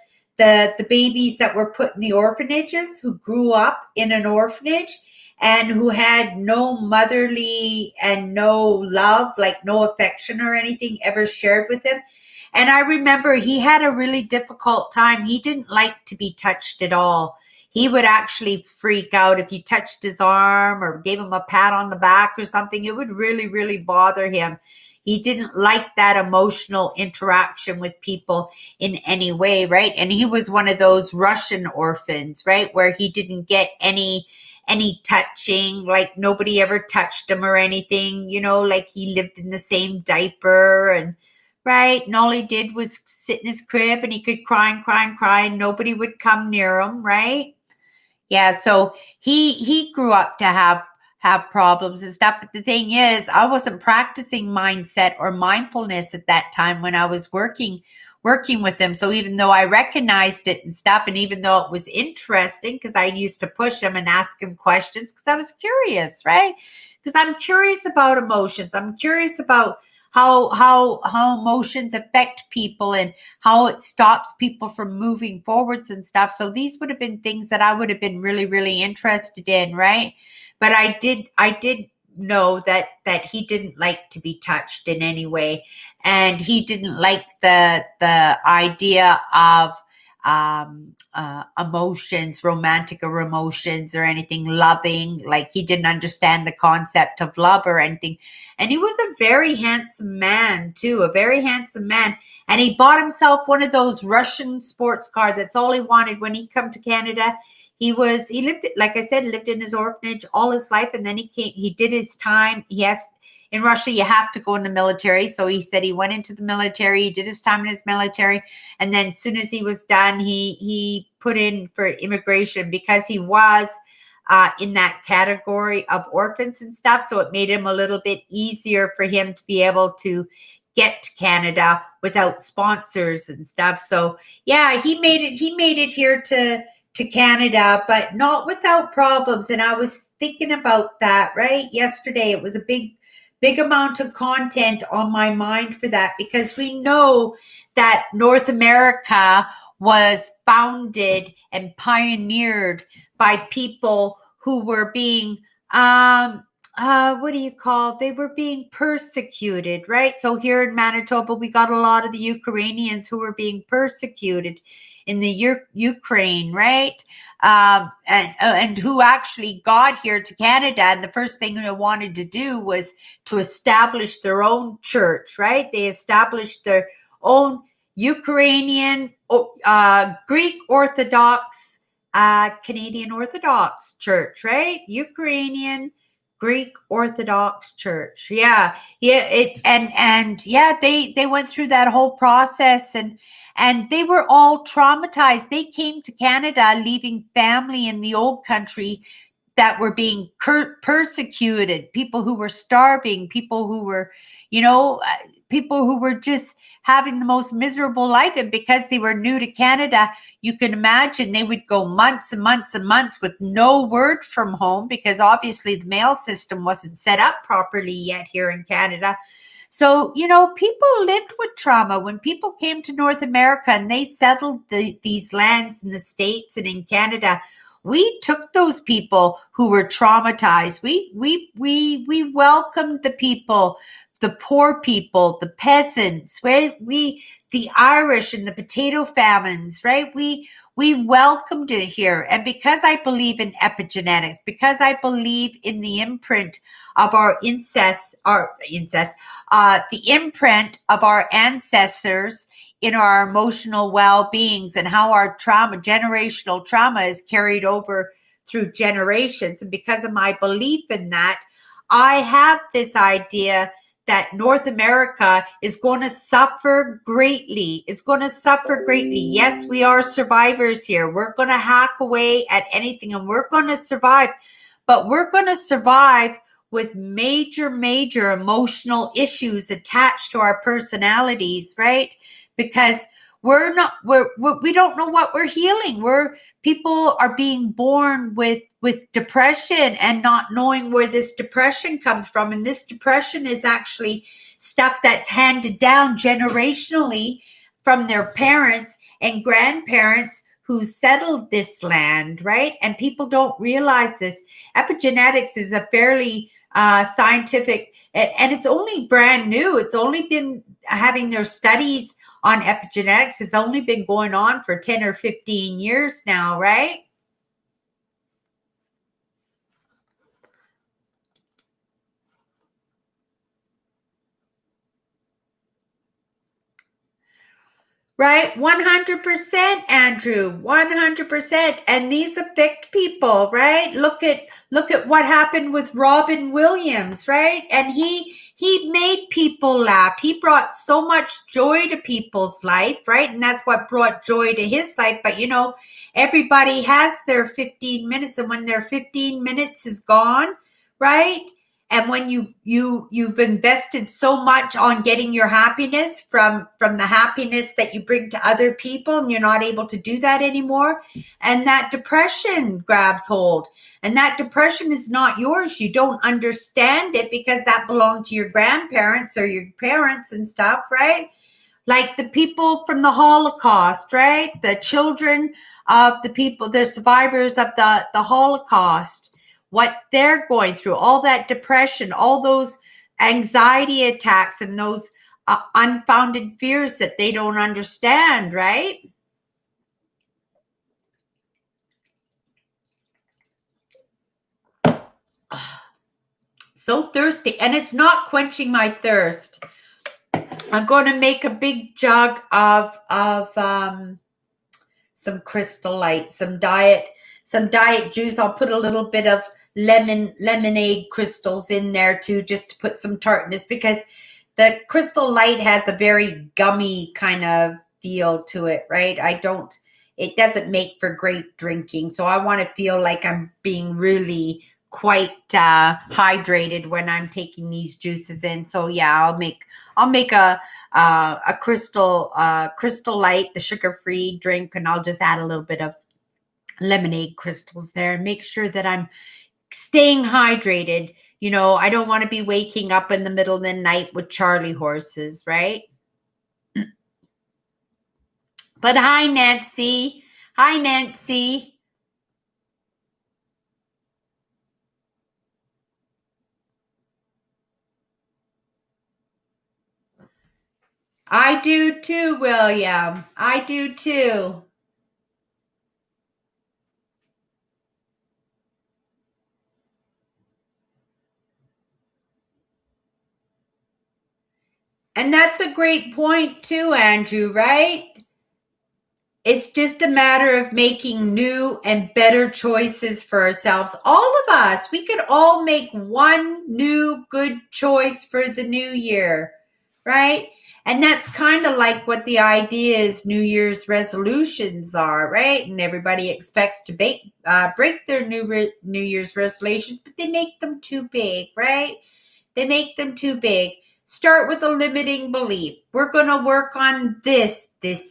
babies that were put in the orphanages who grew up in an orphanage and who had no motherly and no love, like no affection or anything ever shared with him. And I remember he had a really difficult time. He didn't like to be touched at all. He would actually freak out if you touched his arm or gave him a pat on the back or something. It would really, really bother him. He didn't like that emotional interaction with people in any way, right? And he was one of those Russian orphans, right? Where he didn't get any touching, like nobody ever touched him or anything, like he lived in the same diaper and right. And all he did was sit in his crib and he could cry and cry and cry and nobody would come near him, right? Yeah, so he grew up to have problems and stuff. But the thing is, I wasn't practicing mindset or mindfulness at that time when I was working with him. So even though I recognized it and stuff, and even though it was interesting, because I used to push him and ask him questions because I was curious, right? Because I'm curious about emotions. I'm curious about how emotions affect people and how it stops people from moving forwards and stuff. So these would have been things that I would have been really, really interested in, right? But I did know that he didn't like to be touched in any way, and he didn't like the idea of emotions, romantic or emotions or anything loving. Like he didn't understand the concept of love or anything. And he was a very handsome man too, a very handsome man. And he bought himself one of those Russian sports cars. That's all he wanted when he come to Canada. He lived, like I said, lived in his orphanage all his life. And then he did his time. In Russia, you have to go in the military. So he said he went into the military, he did his time in his military. And then as soon as he was done, he put in for immigration because he was in that category of orphans and stuff. So it made him a little bit easier for him to be able to get to Canada without sponsors and stuff. So yeah, he made it here to Canada, but not without problems. And I was thinking about that right yesterday. It was a big amount of content on my mind for that because we know that North America was founded and pioneered by people who were being they were being persecuted, right? So here in Manitoba, we got a lot of the Ukrainians who were being persecuted in the Ukraine, right? And who actually got here to Canada. And the first thing they wanted to do was to establish their own church, right? They established their own Ukrainian, Greek Orthodox, Canadian Orthodox church, right? Ukrainian, Greek Orthodox Church. Yeah. Yeah. They went through that whole process and they were all traumatized. They came to Canada leaving family in the old country that were being persecuted, people who were starving, people who were, people who were just having the most miserable life. And because they were new to Canada, you can imagine they would go months and months and months with no word from home because obviously the mail system wasn't set up properly yet here in Canada. So, people lived with trauma. When people came to North America and they settled these lands in the States and in Canada, we took those people who were traumatized. We welcomed the people the poor people, the peasants, right? The Irish and the potato famines, right? We welcomed it here. And because I believe in epigenetics, because I believe in the imprint of the imprint of our ancestors in our emotional well-beings and how our generational trauma is carried over through generations. And because of my belief in that, I have this idea that North America is going to suffer greatly. It's going to suffer greatly. Yes, we are survivors here. We're going to hack away at anything and we're going to survive. But we're going to survive with major, major emotional issues attached to our personalities, right? Because we don't know what we're healing. People are being born with depression and not knowing where this depression comes from. And this depression is actually stuff that's handed down generationally from their parents and grandparents who settled this land, right? And people don't realize this. Epigenetics is a fairly scientific, and it's only brand new. It's only been having their studies on epigenetics has only been going on for 10 or 15 years now, right? Right? 100%, Andrew. 100%. And these affect people, right? Look at what happened with Robin Williams, right? And he made people laugh. He brought so much joy to people's life, right? And that's what brought joy to his life. But everybody has their 15 minutes, and when their 15 minutes is gone, right? And when you've invested so much on getting your happiness from the happiness that you bring to other people, and you're not able to do that anymore, and that depression grabs hold, and that depression is not yours. You don't understand it because that belonged to your grandparents or your parents and stuff, right? Like the people from the Holocaust, right? The children of the people, the survivors of the Holocaust, what they're going through, all that depression, all those anxiety attacks and those unfounded fears that they don't understand, right? So thirsty, and it's not quenching my thirst. I'm going to make a big jug of some Crystal Light, some diet juice. I'll put a little bit of lemonade crystals in there too, just to put some tartness, because the Crystal Light has a very gummy kind of feel to it, right? It doesn't make for great drinking. So I want to feel like I'm being really quite hydrated when I'm taking these juices in. So yeah, I'll make a Crystal Light, the sugar-free drink, and I'll just add a little bit of lemonade crystals there and make sure that I'm staying hydrated. I don't want to be waking up in the middle of the night with Charlie horses, right? But hi, Nancy. Hi, Nancy. I do too, William. I do too. And that's a great point too, Andrew, right? It's just a matter of making new and better choices for ourselves. All of us, we could all make one new good choice for the new year, right? And that's kind of like what the idea is New Year's resolutions are, right? And everybody expects to break their New Year's resolutions, but they make them too big, right? They make them too big. Start with a limiting belief. We're going to work on this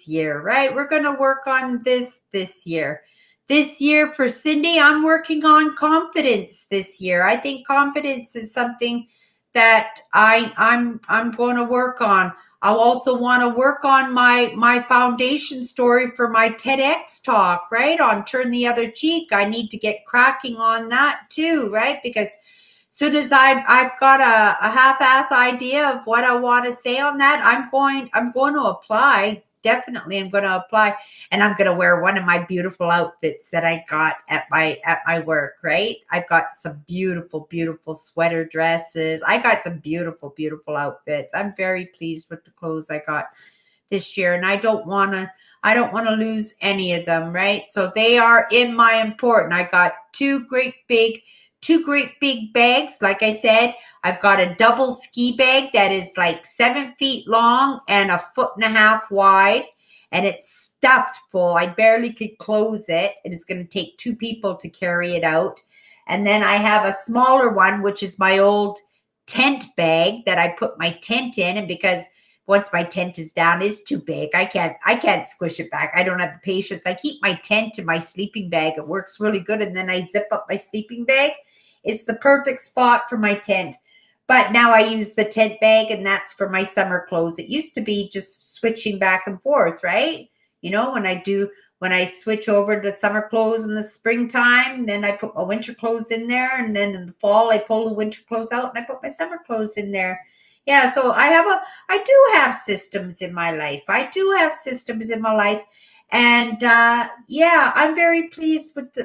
year, right? We're going to work on this year. This year for Cindy, I'm working on confidence this year. I think confidence is something that I'm going to work on. I also want to work on my foundation story for my TEDx talk, right? On Turn the Other Cheek. I need to get cracking on that too, right? Because soon as I've got a half-ass idea of what I want to say on that, I'm going to apply. Definitely, I'm going to apply, and I'm going to wear one of my beautiful outfits that I got at my work. Right, I've got some beautiful, beautiful sweater dresses. I got some beautiful, beautiful outfits. I'm very pleased with the clothes I got this year, and I don't want to lose any of them, right? So they are in my important. I got two great big bags. Like I said, I've got a double ski bag that is like 7 feet long and a foot and a half wide, and it's stuffed full. I barely could close it. It is going to take two people to carry it out. And then I have a smaller one, which is my old tent bag that I put my tent in, and because once my tent is down, it's too big. I can't squish it back. I don't have the patience. I keep my tent in my sleeping bag. It works really good. And then I zip up my sleeping bag. It's the perfect spot for my tent. But now I use the tent bag, and that's for my summer clothes. It used to be just switching back and forth, right? When I switch over to summer clothes in the springtime, then I put my winter clothes in there, and then in the fall I pull the winter clothes out and I put my summer clothes in there. Yeah, so I do have systems in my life. I do have systems in my life. And yeah, I'm very pleased with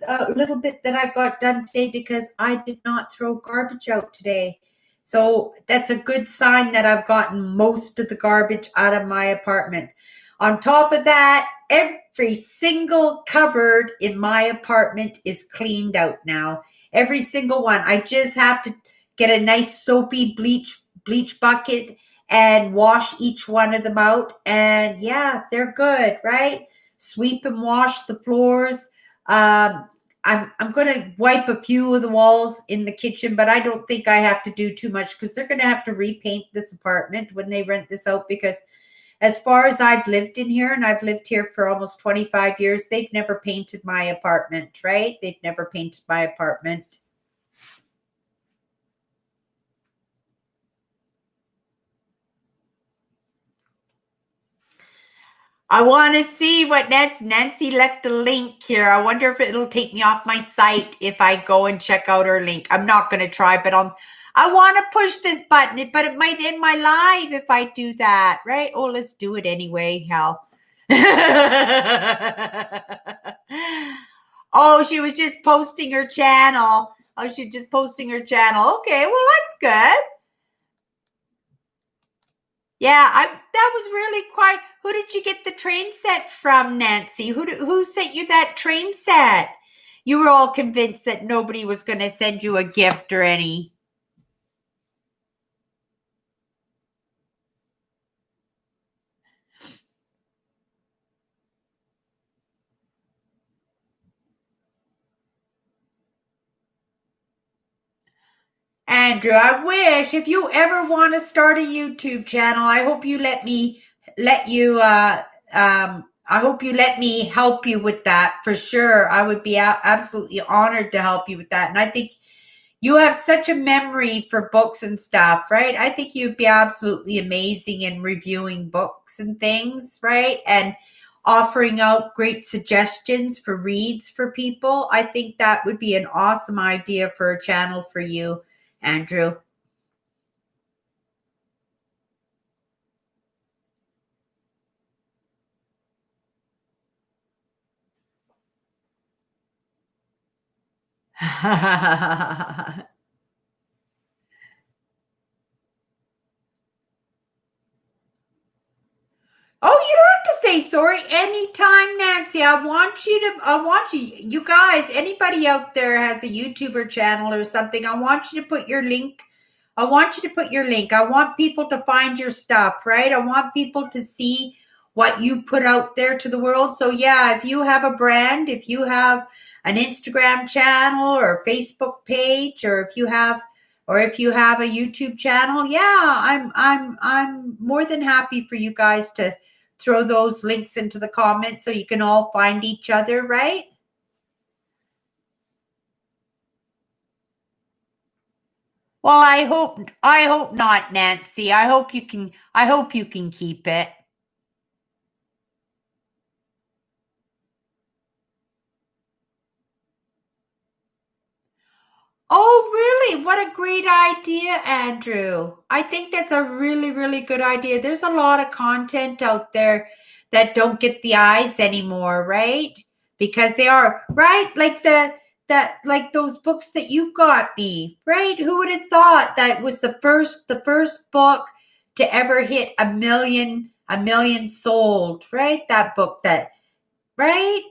a little bit that I got done today because I did not throw garbage out today. So that's a good sign that I've gotten most of the garbage out of my apartment. On top of that, every single cupboard in my apartment is cleaned out now. Every single one. I just have to get a nice soapy bleach bucket and wash each one of them out. And yeah, they're good, right? Sweep and wash the floors. I'm going to wipe a few of the walls in the kitchen, but I don't think I have to do too much because they're going to have to repaint this apartment when they rent this out. Because as far as I've lived in here, and I've lived here for almost 25 years, they've never painted my apartment, right? They've never painted my apartment. I want to see what Nancy left a link here. I wonder if it'll take me off my site if I go and check out her link. I'm not going to try, but I want to push this button, but it might end my live if I do that, right? Oh, let's do it anyway. Hell. Oh, she was just posting her channel. Oh, she's just posting her channel. Okay, well, that's good. Yeah, that was really quite. Who did you get the train set from, Nancy? Who sent you that train set? You were all convinced that nobody was going to send you a gift or any. Andrew, I wish if you ever want to start a YouTube channel, I hope you I hope you let me help you with that for sure. I would be absolutely honored to help you with that. And I think you have such a memory for books and stuff, right? I think you'd be absolutely amazing in reviewing books and things, right? And offering out great suggestions for reads for people. I think that would be an awesome idea for a channel for you, Andrew. Oh, you don't have to say sorry anytime, Nancy. You guys, anybody out there has a YouTuber channel or something, I want you to put your link. I want you to put your link. I want people to find your stuff, right? I want people to see what you put out there to the world. So yeah, if you have a brand, if you have an Instagram channel or a Facebook page, or if you have a YouTube channel, yeah, I'm more than happy for you guys to throw those links into the comments so you can all find each other, right? Well, I hope not, Nancy. I hope you can keep it. Oh, really? What a great idea, Andrew. I think that's a really, really good idea. There's a lot of content out there that don't get the eyes anymore, right? Because they are, right? Like like those books that you got me, right? Who would have thought that was the first book to ever hit a million sold, right? That book that, right?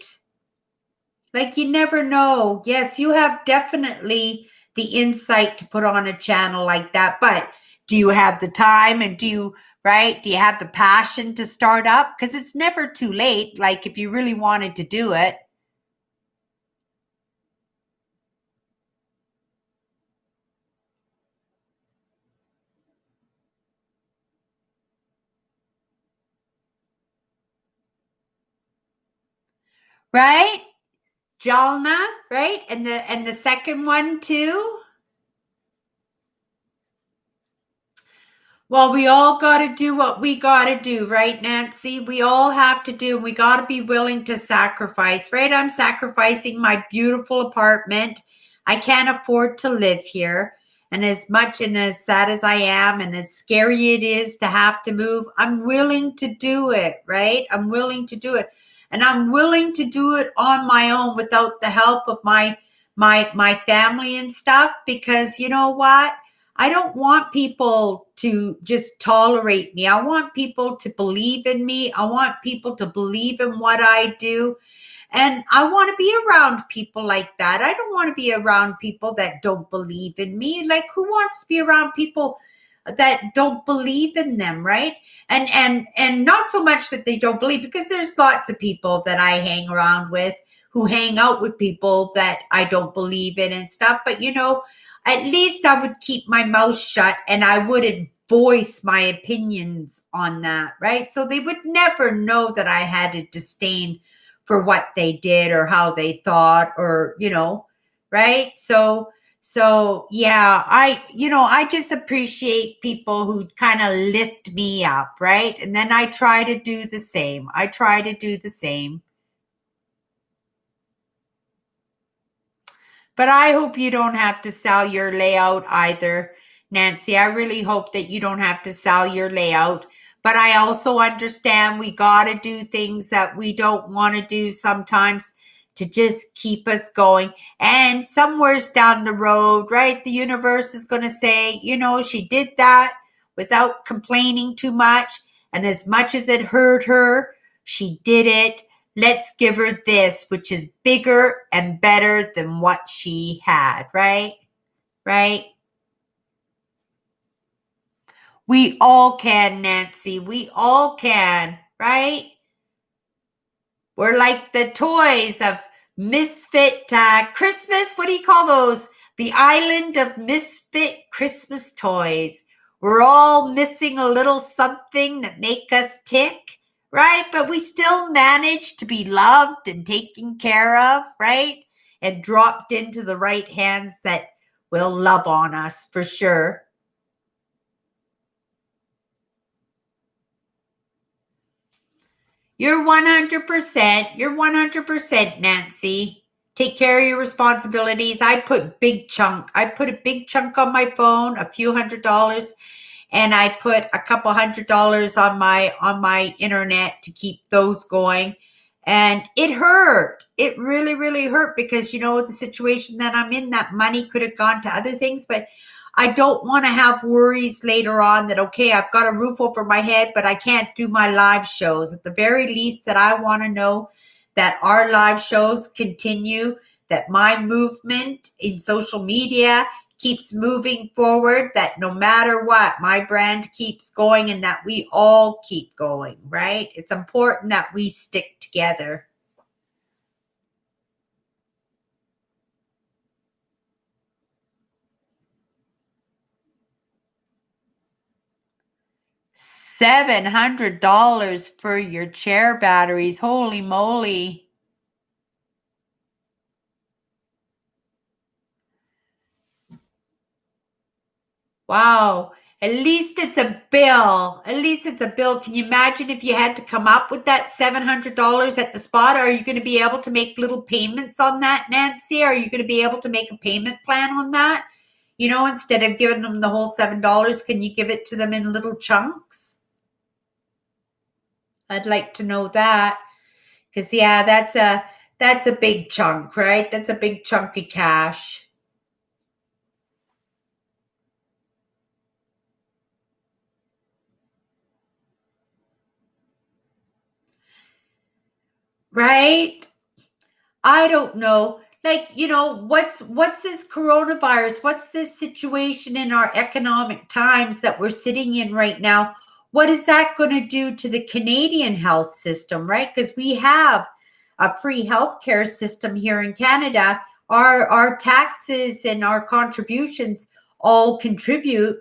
Like you never know. Yes, you have definitely the insight to put on a channel like that, but do you have the time and right? Do you have the passion to start up? Because it's never too late. Like if you really wanted to do it, right? Jalna, right? And the second one too. Well, we all got to do what we got to do, right, Nancy? We all have to do. We got to be willing to sacrifice, right? I'm sacrificing my beautiful apartment. I can't afford to live here. And as much and as sad as I am, and as scary it is to have to move, I'm willing to do it, right? I'm willing to do it. And I'm willing to do it on my own without the help of my family and stuff, because you know what? I don't want people to just tolerate me. I want people to believe in me. I want people to believe in what I do. And I want to be around people like that. I don't want to be around people that don't believe in me. Like who wants to be around people that don't believe in them, right? And not so much that they don't believe, because there's lots of people that I hang around with who hang out with people that I don't believe in and stuff. But at least I would keep my mouth shut and I wouldn't voice my opinions on that, right? So they would never know that I had a disdain for what they did or how they thought, or right? So yeah, I just appreciate people who kind of lift me up, right? And then I try to do the same. I try to do the same. But I hope you don't have to sell your layout either, Nancy. I really hope that you don't have to sell your layout. But I also understand we got to do things that we don't want to do sometimes to just keep us going. And somewhere's down the road, right? The universe is going to say, she did that without complaining too much. And as much as it hurt her, she did it. Let's give her this, which is bigger and better than what she had, right? Right? We all can, Nancy. We all can, right? We're like the toys of misfit Christmas. What do you call those? The island of misfit Christmas toys. We're all missing a little something that make us tick, right? But we still manage to be loved and taken care of, right? And dropped into the right hands that will love on us for sure. You're 100%. You're 100%, Nancy. Take care of your responsibilities. I put a big chunk on my phone, a few $100s, and I put a couple $100 on my internet to keep those going. And it hurt. It really, really hurt, because the situation that I'm in, that money could have gone to other things, but I don't want to have worries later on that, okay, I've got a roof over my head, but I can't do my live shows. At the very least, that I want to know that our live shows continue, that my movement in social media keeps moving forward, that no matter what, my brand keeps going, and that we all keep going, right? It's important that we stick together. $700 for your chair batteries. Holy moly. Wow. At least it's a bill. At least it's a bill. Can you imagine if you had to come up with that $700 at the spot? Are you going to be able to make little payments on that, Nancy? Are you going to be able to make a payment plan on that? Instead of giving them the whole $7, can you give it to them in little chunks? I'd like to know that. Because, yeah, that's a big chunk, right? That's a big chunk of cash. Right? I don't know. Like, what's this coronavirus? What's this situation in our economic times that we're sitting in right now? What is that going to do to the Canadian health system, right? Because we have a free healthcare system here in Canada. Our taxes and our contributions all contribute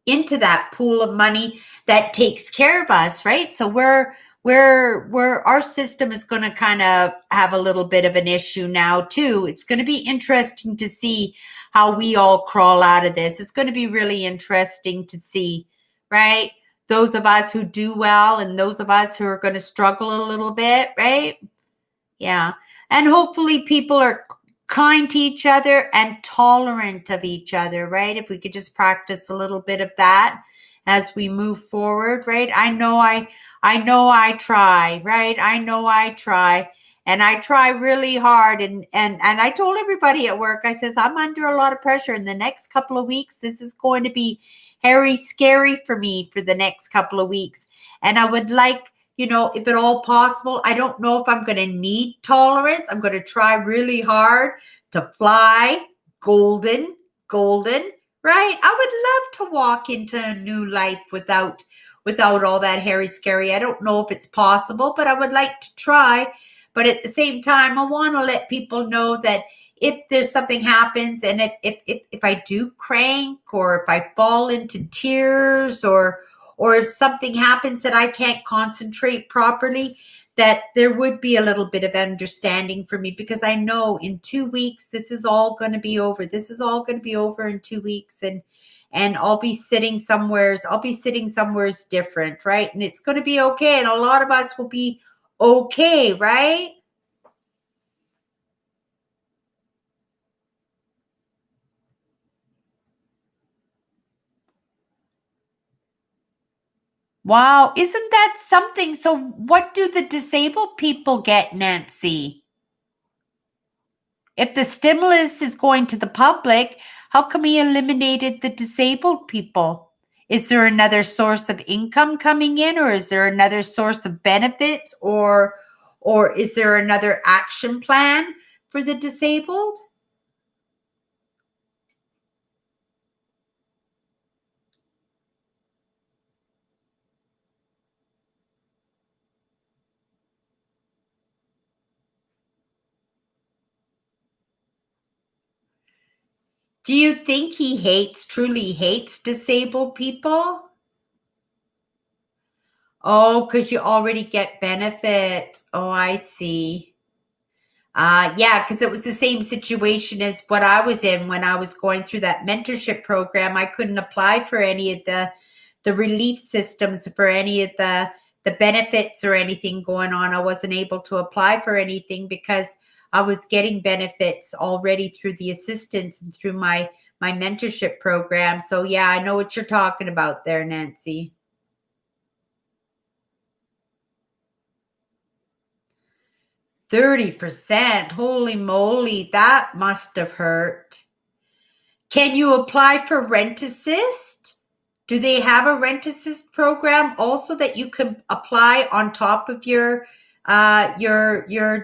into that pool of money that takes care of us, right? So we're our system is going to kind of have a little bit of an issue now too. It's going to be interesting to see how we all crawl out of this. It's going to be really interesting to see, right? Those of us who do well and those of us who are going to struggle a little bit, right? Yeah. And hopefully people are kind to each other and tolerant of each other, right? If we could just practice a little bit of that as we move forward, right? I know I try, right? I know I try. And I try really hard. And I told everybody at work, I says, I'm under a lot of pressure. In the next couple of weeks, this is going to be hairy, scary for me for the next couple of weeks. And I would like, if at all possible, I don't know if I'm going to need tolerance. I'm going to try really hard to fly golden, right? I would love to walk into a new life without all that hairy, scary. I don't know if it's possible, but I would like to try. But at the same time, I want to let people know that if there's something happens and if I do crank or if I fall into tears or if something happens that I can't concentrate properly, that there would be a little bit of understanding for me, because I know in 2 weeks, this is all going to be over. This is all going to be over in 2 weeks. And I'll be sitting somewheres different, right? And it's going to be okay. And a lot of us will be okay, right? Wow, isn't that something? So what do the disabled people get, Nancy? If the stimulus is going to the public, how come we eliminated the disabled people? Is there another source of income coming in, or is there another source of benefits, or is there another action plan for the disabled? Do you think he truly hates disabled people? Oh, because you already get benefits. Oh, I see. Yeah, because it was the same situation as what I was in when I was going through that mentorship program. I couldn't apply for any of the relief systems, for any of the benefits or anything going on. I wasn't able to apply for anything because I was getting benefits already through the assistance and through my mentorship program. So yeah, I know what you're talking about there, Nancy. 30%. Holy moly, that must have hurt. Can you apply for rent assist? Do they have a rent assist program also that you could apply on top of your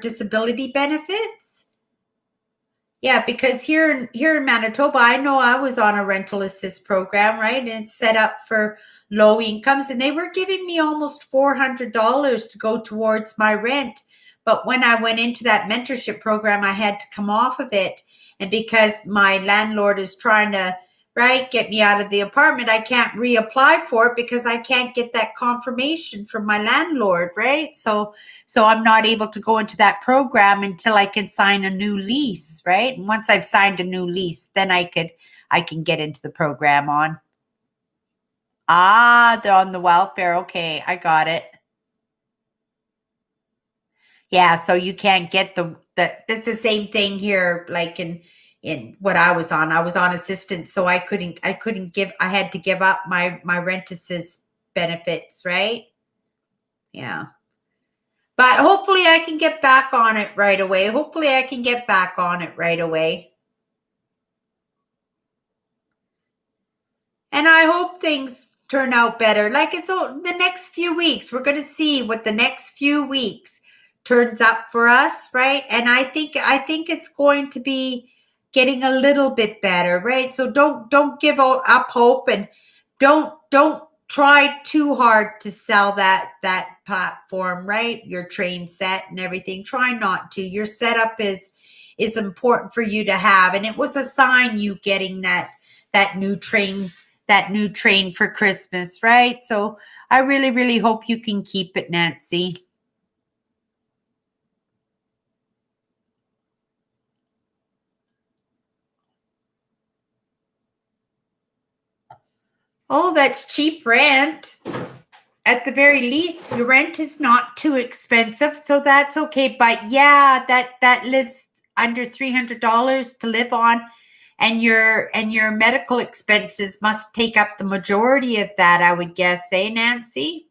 disability benefits? Yeah, because here in Manitoba, I know I was on a rental assist program, right? And it's set up for low incomes, and they were giving me almost $400 to go towards my rent. But when I went into that mentorship program, I had to come off of it. And because my landlord is trying to, right, get me out of the apartment, I can't reapply for it because I can't get that confirmation from my landlord, right? So I'm not able to go into that program until I can sign a new lease, right? And once I've signed a new lease, then I can get into the program on. Ah, they're on the welfare. Okay, I got it. Yeah, so you can't get the it's the same thing here, like in what I was on. I was on assistance, so I couldn't give I had to give up my rent assist benefits, right? Yeah. But hopefully I can get back on it right away. Hopefully I can get back on it right away. And I hope things turn out better. Like it's all the next few weeks. We're going to see what the next few weeks turns up for us, right? And I think it's going to be getting a little bit better, right? So don't give up hope, and don't try too hard to sell that platform, right? Your train set and everything. Try not to. Your setup is important for you to have, and it was a sign you getting that new train for Christmas, right? So I really, really hope you can keep it, Nancy. Oh, that's cheap rent. At the very least, your rent is not too expensive, so that's okay. But yeah, that lives under $300 to live on, and your medical expenses must take up the majority of that, I would guess, eh, Nancy?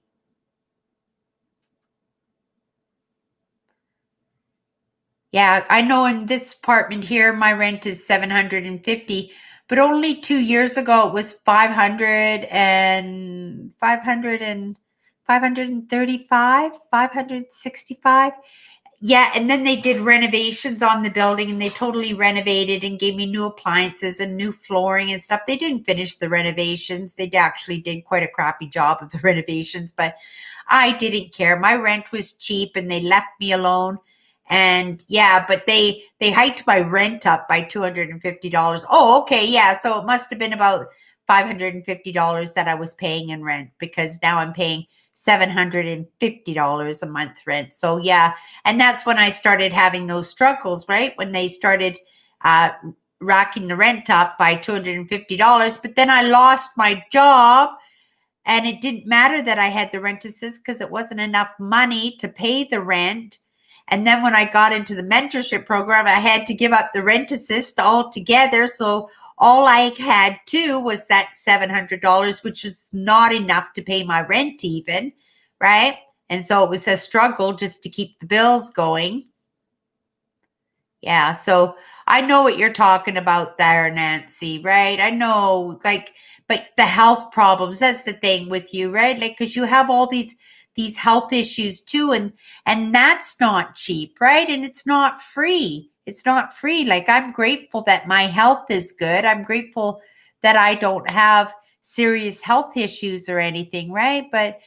Yeah, I know in this apartment here, my rent is 750, but only 2 years ago it was 535, 565. Yeah, and then they did renovations on the building, and they totally renovated and gave me new appliances and new flooring and stuff. They didn't finish the renovations. They actually did quite a crappy job of the renovations, but I didn't care. My rent was cheap and they left me alone. And yeah, but they hiked my rent up by $250. Oh, okay. Yeah, so it must have been about $550 that I was paying in rent, because now I'm paying $750 a month rent. So yeah, and that's when I started having those struggles, right? When they started uh, racking the rent up by $250. But then I lost my job, and it didn't matter that I had the rent assist because it wasn't enough money to pay the rent. And then when I got into the mentorship program, I had to give up the rent assist altogether. So all I had to was that $700, which was not enough to pay my rent, even, right? And so it was a struggle just to keep the bills going. Yeah, so I know what you're talking about there, Nancy, right? I know, like, but the health problems, that's the thing with you, right? Like, because you have all these health issues too, and that's not cheap, right? And it's not free. It's not free. Like, I'm grateful that my health is good. I'm grateful that I don't have serious health issues or anything, right? But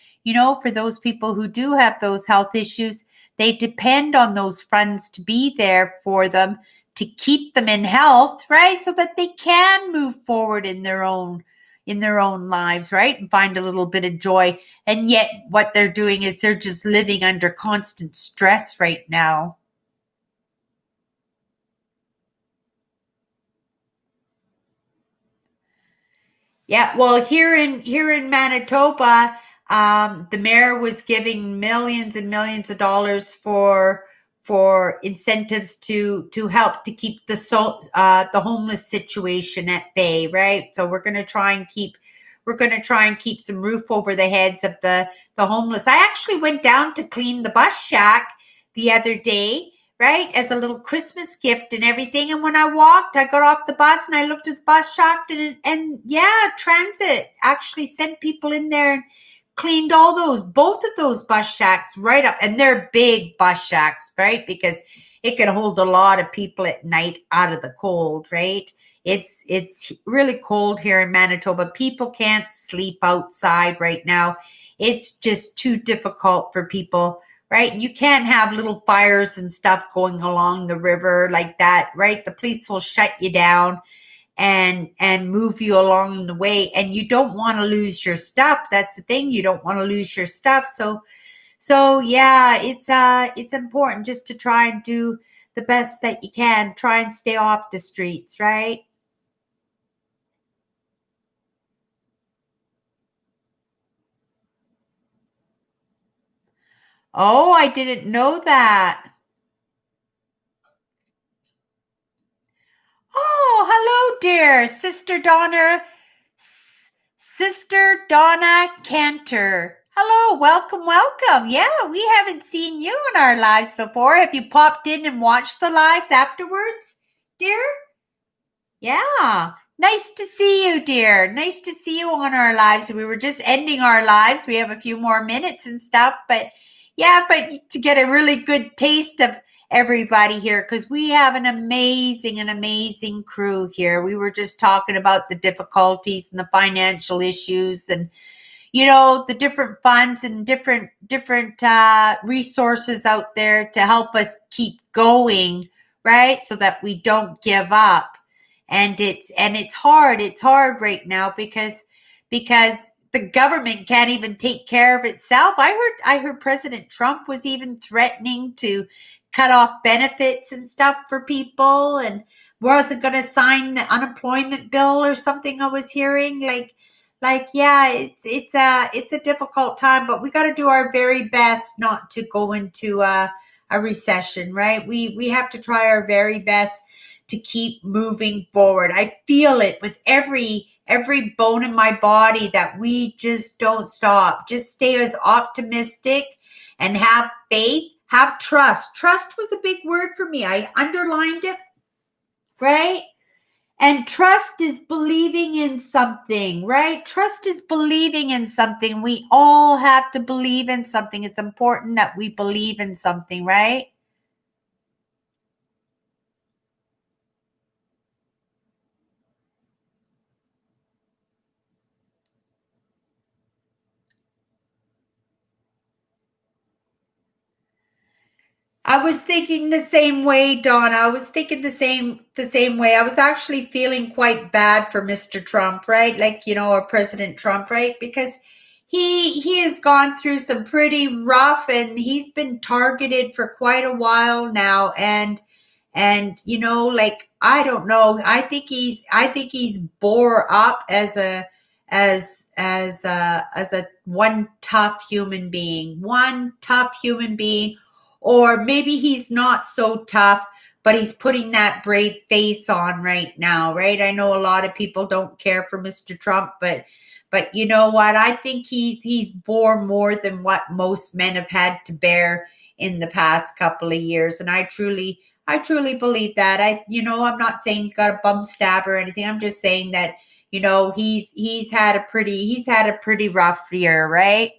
for those people who do have those health issues, they depend on those funds to be there for them, to keep them in health, right? So that they can move forward in their own lives, right? And find a little bit of joy. And yet what they're doing is they're just living under constant stress right now. Yeah, well, here in Manitoba, the mayor was giving millions and millions of dollars for incentives to help to keep the homeless situation at bay, right? So we're going to try and keep some roof over the heads of the homeless. I actually went down to clean the bus shack the other day, right, as a little Christmas gift and everything. And when I got off the bus and I looked at the bus shop, and yeah, transit actually sent people in there and cleaned both of those bus shacks right up. And they're big bus shacks, right? Because it can hold a lot of people at night out of the cold, right? It's really cold here in Manitoba. People can't sleep outside right now. It's just too difficult for people, right? You can't have little fires and stuff going along the river like that, right? The police will shut you down and move you along the way, and you don't want to lose your stuff. That's the thing. You don't want to lose your stuff. So yeah, it's important just to try and do the best that you can. Try and stay off the streets, right? Oh, I didn't know that. Oh, hello, dear Sister Donna. Sister Donna Cantor. Hello, welcome, welcome. Yeah, we haven't seen you in our lives before. Have you popped in and watched the lives afterwards, dear? Yeah. Nice to see you, dear. Nice to see you on our lives. We were just ending our lives. We have a few more minutes and stuff, but yeah, but to get a really good taste of everybody here, because we have an amazing crew here. We were just talking about the difficulties and the financial issues and the different funds and different resources out there to help us keep going, right? So that we don't give up. And it's hard right now because the government can't even take care of itself. I heard President Trump was even threatening to cut off benefits and stuff for people, and wasn't going to sign the unemployment bill or something. I was hearing yeah, it's a difficult time, but we got to do our very best not to go into a recession, right? We have to try our very best to keep moving forward. I feel it with every bone in my body that we just don't stop. Just stay as optimistic and have faith, have trust. Trust was a big word for me. I underlined it, right? And trust is believing in something, right? Trust is believing in something. We all have to believe in something. It's important that we believe in something, right? I was thinking the same way, Donna. I was thinking the same way. I was actually feeling quite bad for Mr. Trump, right? Like, or President Trump, right? Because he has gone through some pretty rough, and he's been targeted for quite a while now. And like, I don't know. I think he's bore up as a one tough human being. One tough human being. Or maybe he's not so tough, but he's putting that brave face on right now, right? I know a lot of people don't care for Mr. Trump, but you know what? I think he's bore more than what most men have had to bear in the past couple of years. And I truly believe that. I'm not saying he got a bum stab or anything. I'm just saying that, he's had a pretty rough year, right?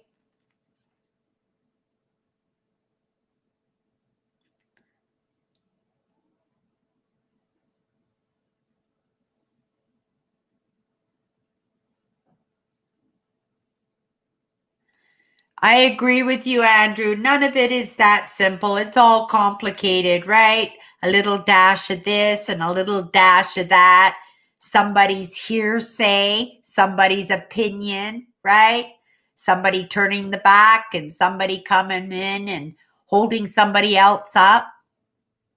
I agree with you, Andrew. None of it is that simple. It's all complicated, right? A little dash of this and a little dash of that. Somebody's hearsay, somebody's opinion, right? Somebody turning the back and somebody coming in and holding somebody else up,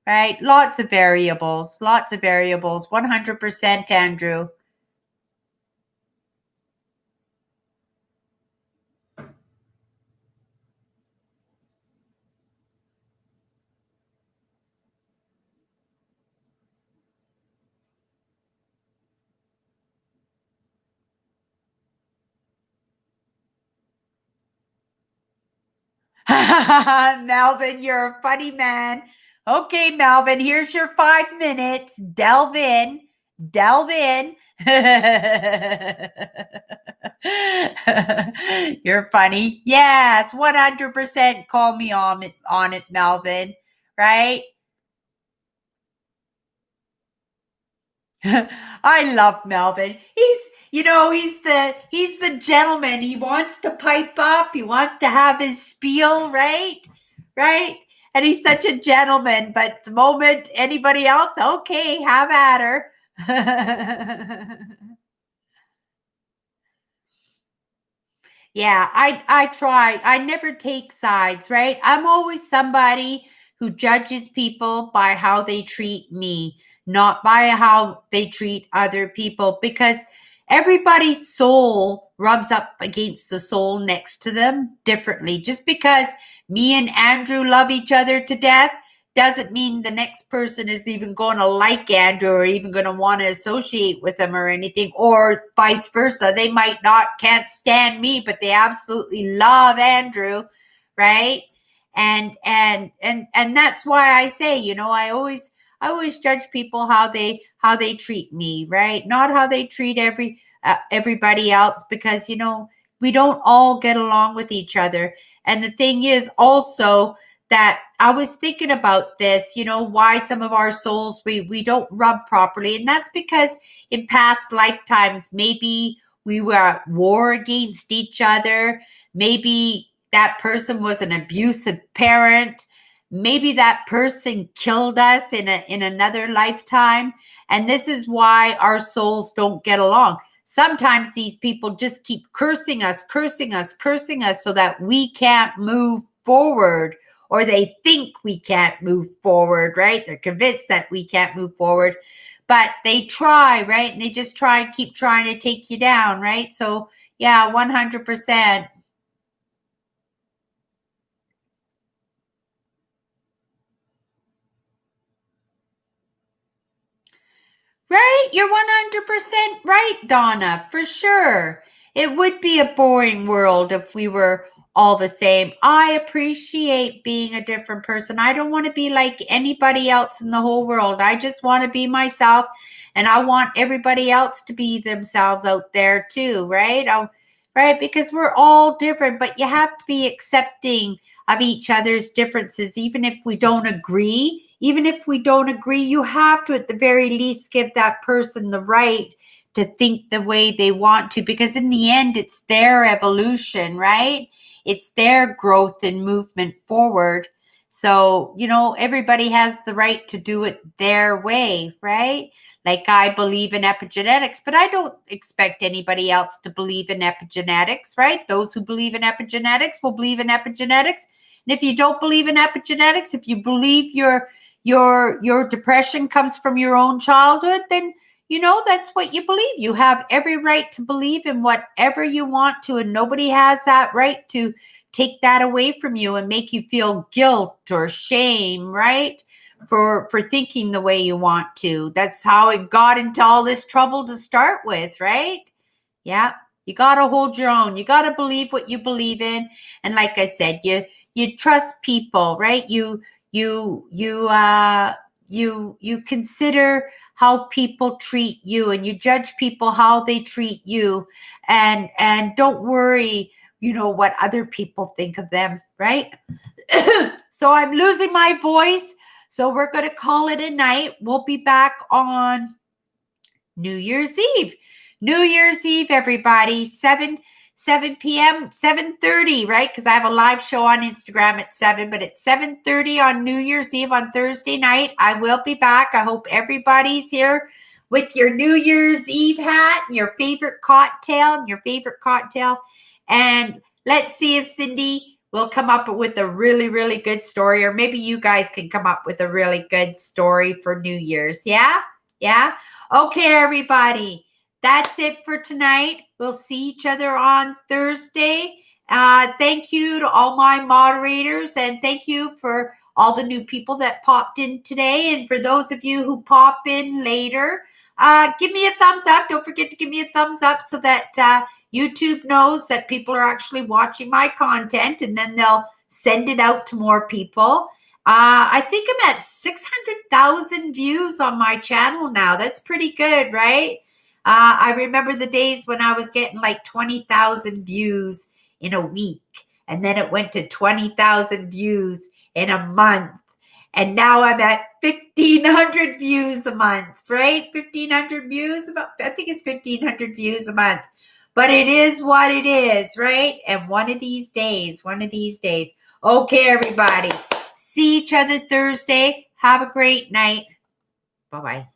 right? Lots of variables, lots of variables. 100%, Andrew. Melvin, you're a funny man. Okay, Melvin, here's your 5 minutes. Delve in. Delve in. You're funny. Yes, 100% call me on it, Melvin. Right? I love Melvin. He's the gentleman. He wants to pipe up. He wants to have his spiel, right? Right? And he's such a gentleman. But the moment anybody else, okay, have at her. Yeah, I try. I never take sides, right? I'm always somebody who judges people by how they treat me, not by how they treat other people, because everybody's soul rubs up against the soul next to them differently. Just because me and Andrew love each other to death doesn't mean the next person is even going to like Andrew or even going to want to associate with him or anything, or vice versa. They might can't stand me, but they absolutely love Andrew, right? And that's why I say, I always judge people how they treat me, right? Not how they treat everybody else, because we don't all get along with each other. And the thing is also that I was thinking about this, why some of our souls we don't rub properly. And that's because in past lifetimes, maybe we were at war against each other. Maybe that person was an abusive parent. Maybe that person killed us in another lifetime. And this is why our souls don't get along. Sometimes these people just keep cursing us so that we can't move forward, or they think we can't move forward, right? They're convinced that we can't move forward, but they try, right? And they just keep trying to take you down, right? So yeah, 100%. Right? You're 100% right, Donna, for sure. It would be a boring world if we were all the same. I appreciate being a different person. I don't want to be like anybody else in the whole world. I just want to be myself, and I want everybody else to be themselves out there too, right? Right? Because we're all different, but you have to be accepting of each other's differences, even if we don't agree. Even if we don't agree, you have to, at the very least, give that person the right to think the way they want to, because in the end, it's their evolution, right? It's their growth and movement forward. So, everybody has the right to do it their way, right? Like, I believe in epigenetics, but I don't expect anybody else to believe in epigenetics, right? Those who believe in epigenetics will believe in epigenetics. And if you don't believe in epigenetics, if you believe your depression comes from your own childhood, then that's what you believe. You have every right to believe in whatever you want to, and nobody has that right to take that away from you and make you feel guilt or shame, right? For thinking the way you want to. That's how it got into all this trouble to start with, right? Yeah. You got to hold your own. You got to believe what you believe in. And like I said, you trust people, right? You consider how people treat you, and you judge people how they treat you, and don't worry, what other people think of them, right? So I'm losing my voice, so we're going to call it a night. We'll be back on New Year's Eve. New Year's Eve, everybody, 7 p.m., 7:30, right? Because I have a live show on Instagram at 7, but it's 7:30 on New Year's Eve on Thursday night. I will be back. I hope everybody's here with your New Year's Eve hat and your favorite cocktail And let's see if Cindy will come up with a really, really good story, or maybe you guys can come up with a really good story for New Year's. Yeah? Yeah? Okay, everybody. That's it for tonight. We'll see each other on Thursday. Thank you to all my moderators, and thank you for all the new people that popped in today. And for those of you who pop in later, give me a thumbs up. Don't forget to give me a thumbs up so that YouTube knows that people are actually watching my content, and then they'll send it out to more people. I think I'm at 600,000 views on my channel now. That's pretty good, right? I remember the days when I was getting like 20,000 views in a week, and then it went to 20,000 views in a month. And now I'm at 1,500 views a month, right? 1,500 views. I think it's 1,500 views a month. But it is what it is, right? And one of these days. Okay, everybody. See each other Thursday. Have a great night. Bye-bye.